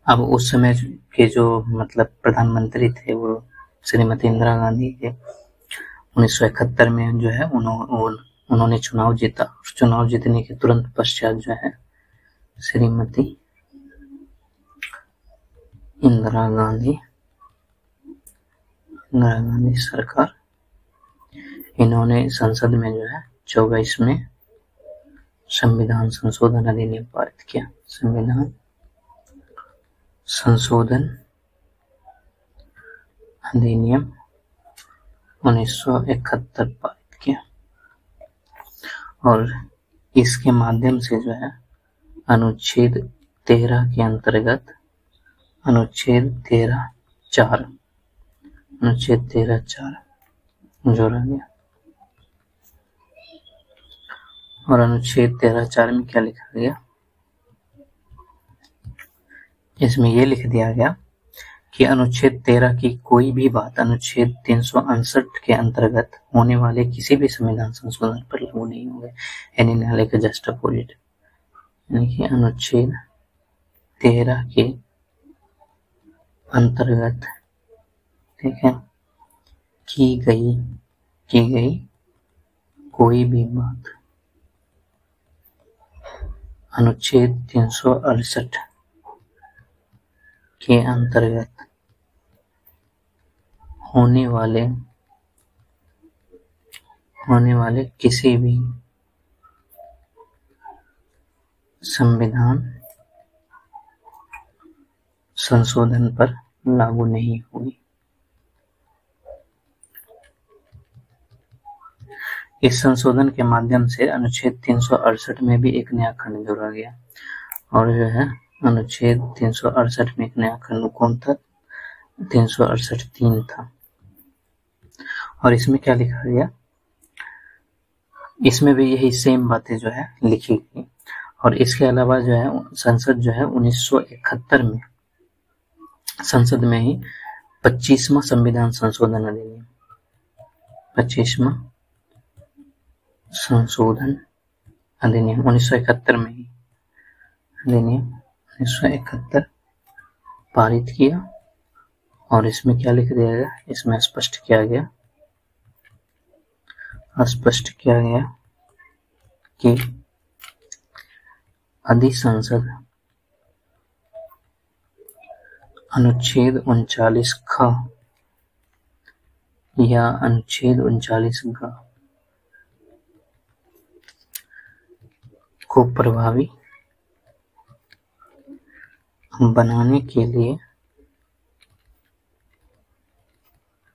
अब उस समय के जो प्रधानमंत्री थे वो श्रीमती इंदिरा गांधी के 1971 में जो है उन्होंने चुनाव जीता। चुनाव जीतने के तुरंत पश्चात जो है श्रीमती इंदिरा गांधी सरकार इन्होंने संसद में जो है 24वें संविधान संशोधन अधिनियम पारित किया। संविधान संशोधन अधिनियम 1971 पारित किया और इसके माध्यम से जो है अनुच्छेद 13 के अंतर्गत अनुच्छेद 13(4) जोड़ा गया। और अनुच्छेद 13(4) में क्या लिखा गया? इसमें यह लिख दिया गया कि अनुच्छेद 13 की कोई भी बात अनुच्छेद 359 के अंतर्गत होने वाले किसी भी संविधान संशोधन पर लागू नहीं होगा। यानी नाले का जस्ट अपोजिट, यानी कि अनुच्छेद 13 के अंतर्गत ठीक है की गई कोई भी बात अनुच्छेद 368 के अंतर्गत होने वाले किसी भी संविधान संशोधन पर लागू नहीं होगी। इस संशोधन के माध्यम से अनुच्छेद 368 में भी एक नया खंड जोड़ा गया और जो है अनुच्छेद 368 में एक नया खंड कौन था? 368(3) था। और इसमें क्या लिखा गया? इसमें भी यही सेम बातें जो है लिखी गई। और इसके अलावा जो है संसद जो है 1971 में संसद में ही 25वां संविधान संशोधन अधिनियम 25वां संशोधन अधिनियम 1971 में ही अधिनियम 1971 पारित किया। और इसमें क्या लिख दिया गया? इसमें स्पष्ट किया गया कि अधिसंसद अनुच्छेद 39 ख या अनुच्छेद 39 ग को प्रभावी बनाने के लिए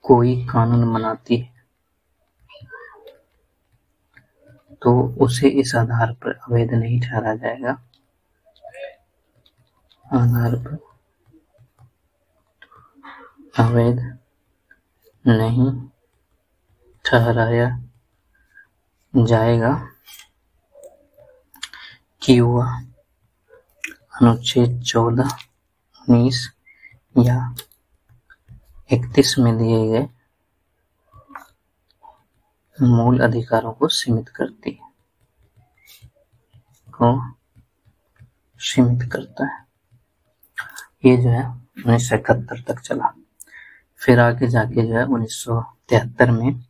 कोई कानून बनाती है तो उसे इस आधार पर अवैध नहीं ठहराया जाएगा, आधार पर अवैध नहीं ठहराया जाएगा कि वह अनुच्छेद 14, 19 या 31 में दिए गए मूल अधिकारों को सीमित करती है, करता है। ये जो है 1971 तक चला। फिर आगे जाके जो है 1973 में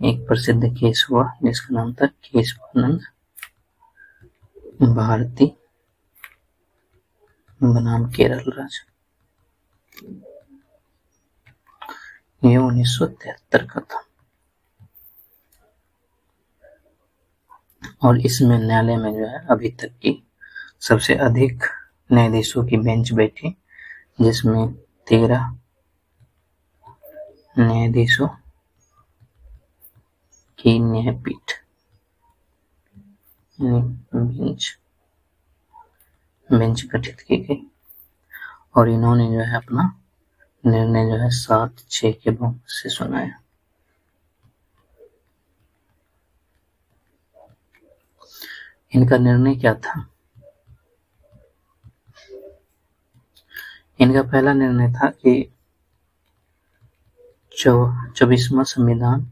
एक प्रसिद्ध केस हुआ जिसका नाम था केशवानंद भारती बनाम केरल राज्य। ये 1973 का था और इसमें न्यायालय में जो है अभी तक की सबसे अधिक न्यायाधीशों की बेंच बैठी, जिसमें 13 न्यायाधीशों की न्यायपीठ बेंच गठित की गई और इन्होंने जो है अपना निर्णय जो है 7-6 के बहुमत से सुनाया। इनका निर्णय क्या था? इनका पहला निर्णय था कि 24वां संविधान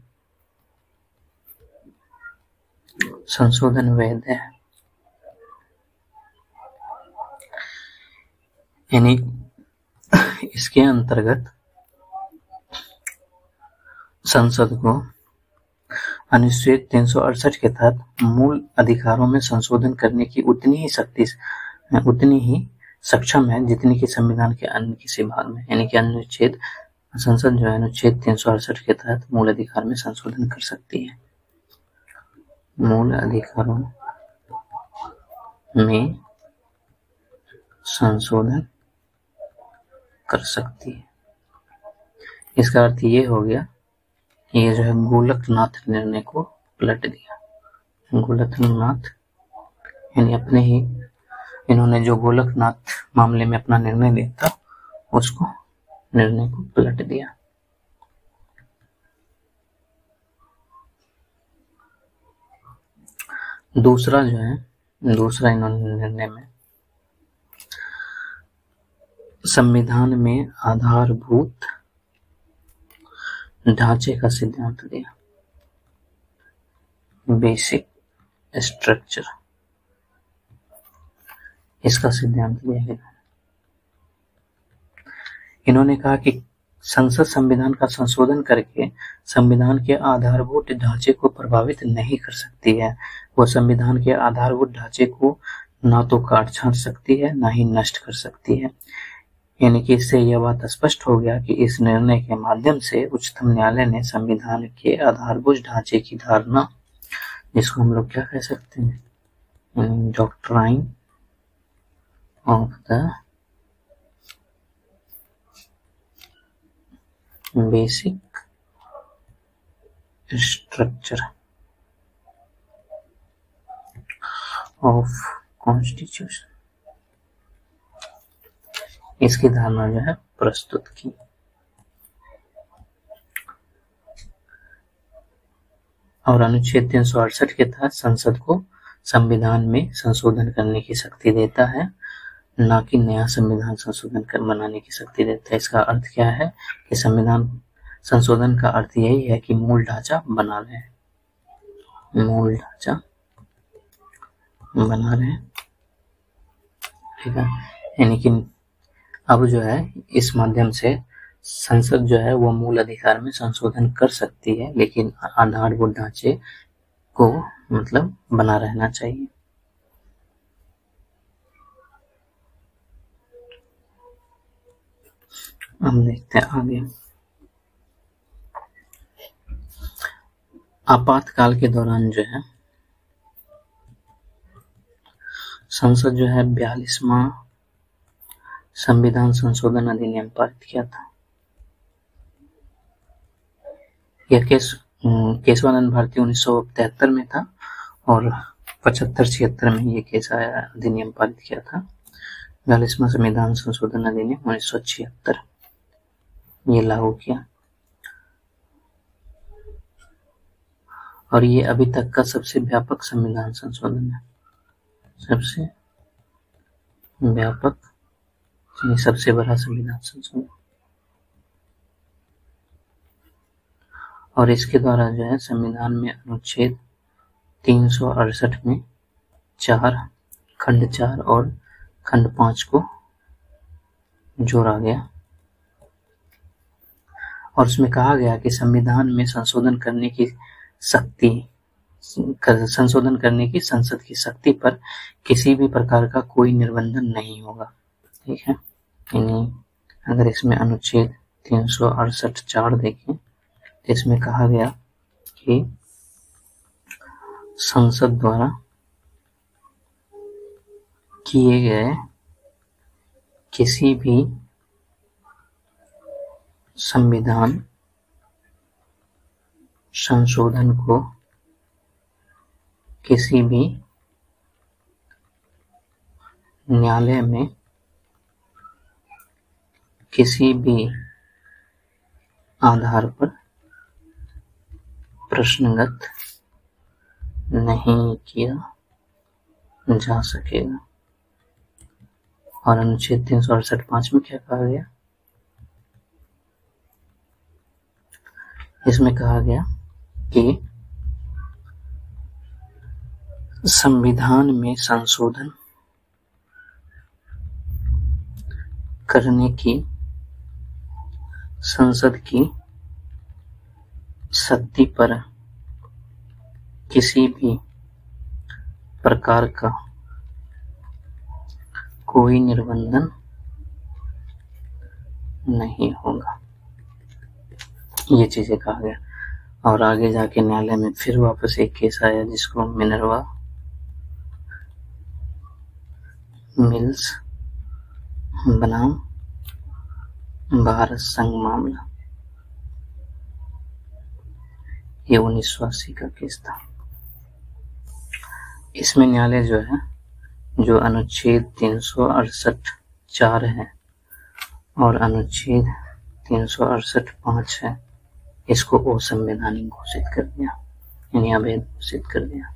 संशोधन वैध है, यानी इसके अंतर्गत संसद को अनुच्छेद 368 के तहत मूल अधिकारों में संशोधन करने की उतनी ही सक्षम है जितनी कि संविधान के अन्य किसी भाग में, यानी कि संसद जो है अनुच्छेद 368 के तहत मूल अधिकार में संशोधन कर सकती है, मूल अधिकारों में संशोधन कर सकती है। इसका अर्थ ये हो गया कि ये जो है गोलकनाथ निर्णय को पलट दिया। गोलकनाथ यानी अपने ही इन्होंने जो गोलकनाथ मामले में अपना निर्णय दिया था उसको निर्णय को पलट दिया। दूसरा इन्होंने निर्णय में संविधान में आधारभूत ढांचे का सिद्धांत दिया, बेसिक स्ट्रक्चर, इसका सिद्धांत दिया गया। इन्होंने कहा कि संसद संविधान का संशोधन करके संविधान के आधारभूत ढांचे को प्रभावित नहीं कर सकती है। वो संविधान के आधारभूत ढांचे को ना तो काट छांट सकती है ना ही नष्ट कर सकती है। यानी कि इससे यह बात स्पष्ट हो गया कि इस निर्णय के माध्यम से उच्चतम न्यायालय ने संविधान के आधारभूत ढांचे की धारणा, जिसको हम लोग क्या कह सकते हैं, doctrine of the basic structure of constitution, इसकी धारणा जो है प्रस्तुत की। और अनुच्छेद 368 के तहत संसद को संविधान में संशोधन करने की शक्ति देता है, ना कि नया संविधान संशोधन कर बनाने की शक्ति देता है। इसका अर्थ क्या है कि संविधान संशोधन का अर्थ यही है कि मूल ढांचा बना रहे हैं, मूल ढांचा बना रहे हैं, ठीक है। यानी कि अब जो है इस माध्यम से संसद जो है वो मूल अधिकार में संशोधन कर सकती है, लेकिन आधारभूत ढांचे को मतलब बना रहना चाहिए। हम देखते हैं आगे। आपातकाल के दौरान जो है संसद जो है 42वां संविधान संशोधन अधिनियम पारित किया था। यह केशवानंद भारती 1973 में था और 75-76 में ये केस आया, अधिनियम पारित किया था। 42वां संविधान संशोधन अधिनियम 1976 ये लागू किया और ये अभी तक का सबसे व्यापक संविधान संशोधन है। सबसे व्यापक, सबसे बड़ा संविधान संशोधन। और इसके द्वारा जो है संविधान में अनुच्छेद 368 में खंड 4 और खंड 5 को जोड़ा गया और उसमें कहा गया कि संविधान में संशोधन करने की संसद की शक्ति पर किसी भी प्रकार का कोई निर्बंधन नहीं होगा। ठीक है, यानी अगर इसमें अनुच्छेद 368(4) देखें तो इसमें कहा गया कि संसद द्वारा किए गए किसी भी संविधान संशोधन को किसी भी न्यायालय में किसी भी आधार पर प्रश्नगत नहीं किया जा सकेगा। और अनुच्छेद 368(5) में क्या कहा गया? इसमें कहा गया कि संविधान में संशोधन करने की संसद की शक्ति पर किसी भी प्रकार का कोई निर्बंधन नहीं होगा। ये चीजें कहा गया और आगे जाके न्यायालय में फिर वापस एक केस आया जिसको मिनर्वा मिल्स बनाम भारत संघ मामला, ये 1980 का केस था। इसमें न्यायालय जो है जो अनुच्छेद 368(4) है और अनुच्छेद 368(5) है इसको असंवैधानिक घोषित कर दिया, यानी अवैध घोषित कर दिया।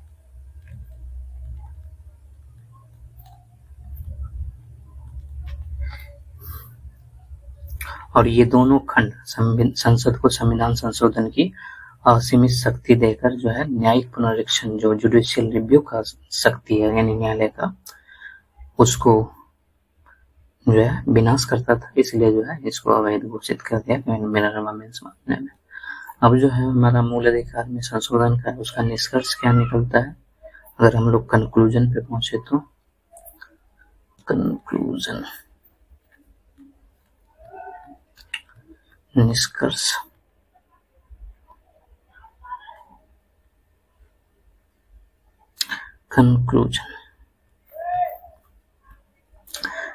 और ये दोनों खंड संसद को संविधान संशोधन की असीमित शक्ति देकर जो है न्यायिक पुनरीक्षण, जो जुडिशियल रिव्यू का शक्ति है यानी न्यायालय का, उसको जो है विनाश करता था। इसलिए जो है इसको अवैध घोषित कर दिया मिनर्वा मिल्स मामले में। अब जो है हमारा मूल अधिकार में संशोधन का उसका निष्कर्ष क्या निकलता है, अगर हम लोग कंक्लूजन पे पहुंचे तो कंक्लूजन, निष्कर्ष।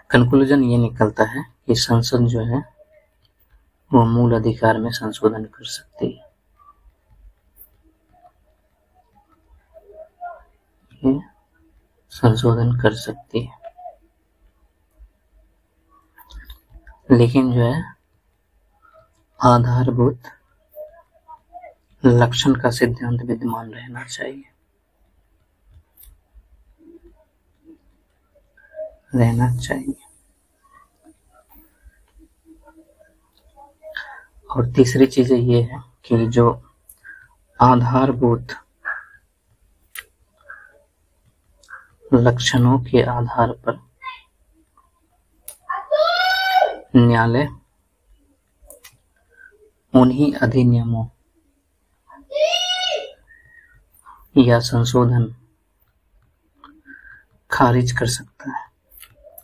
कंक्लूजन ये निकलता है कि संसद जो है वो मूल अधिकार में संशोधन कर सकती है। ये संशोधन कर सकती है, लेकिन जो है आधारभूत लक्षण का सिद्धांत विद्यमान रहना चाहिए, और तीसरी चीज ये है कि जो आधारभूत लक्षणों के आधार पर न्यायालय उन्हीं अधिनियमों या संशोधन खारिज कर सकता है,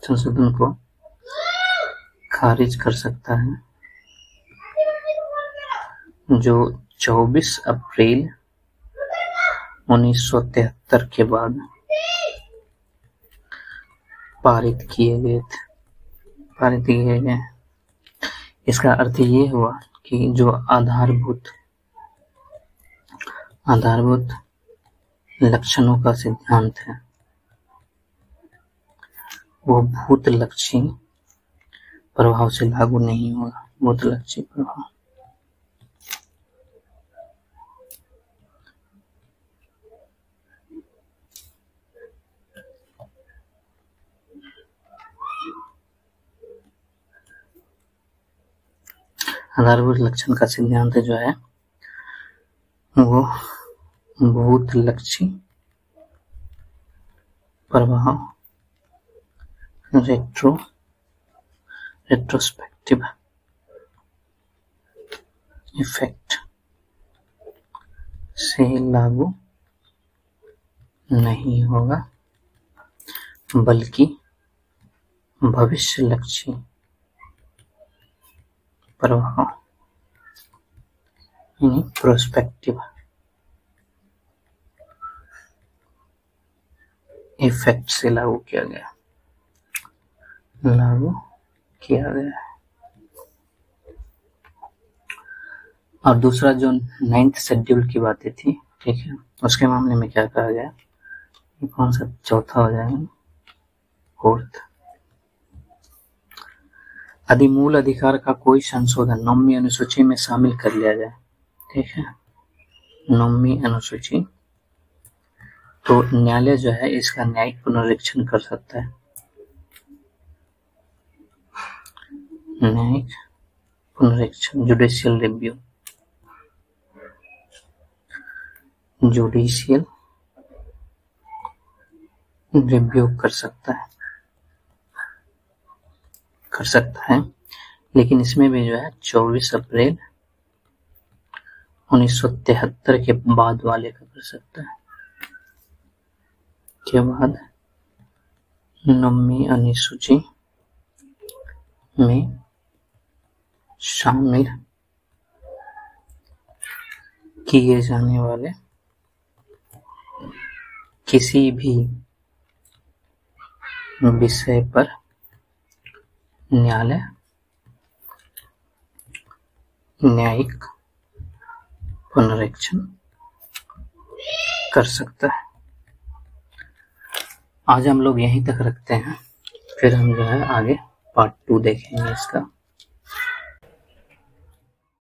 संशोधन को खारिज कर सकता है जो 24 अप्रैल 1973 के बाद पारित किए गए। इसका अर्थ ये हुआ कि जो आधारभूत लक्षणों का सिद्धांत है वो भूतलक्षी प्रभाव से लागू नहीं होगा। भूतलक्षी प्रभाव आधारभूत लक्षण का सिद्धांत जो है वो भूतलक्षी प्रभाव रेट्रोस्पेक्टिव इफेक्ट से लागू नहीं होगा, बल्कि भविष्यलक्षी प्रभाव यानी प्रोस्पेक्टिव इफेक्ट से लागू किया गया है। और दूसरा जो 9th शेड्यूल की बातें थी, ठीक है, उसके मामले में क्या कहा गया, कौन सा चौथा हो जाएगा, 4th। यदि मूल अधिकार का कोई संशोधन 9वीं अनुसूची में शामिल कर लिया जाए, ठीक है, 9वीं अनुसूची, तो न्यायालय जो है इसका न्यायिक पुनरीक्षण कर सकता है। न्यायिक पुनरीक्षण जुडिशियल रिव्यू कर सकता है, लेकिन इसमें भी जो है 24 अप्रैल 1973 के बाद वाले का कर सकता है, के बाद 9वीं अनुसूची में शामिल किए जाने वाले किसी भी विषय पर न्यायालय न्यायिक पुनरीक्षण कर सकता है। आज हम लोग यहीं तक रखते हैं, फिर हम जो है आगे पार्ट 2 देखेंगे इसका।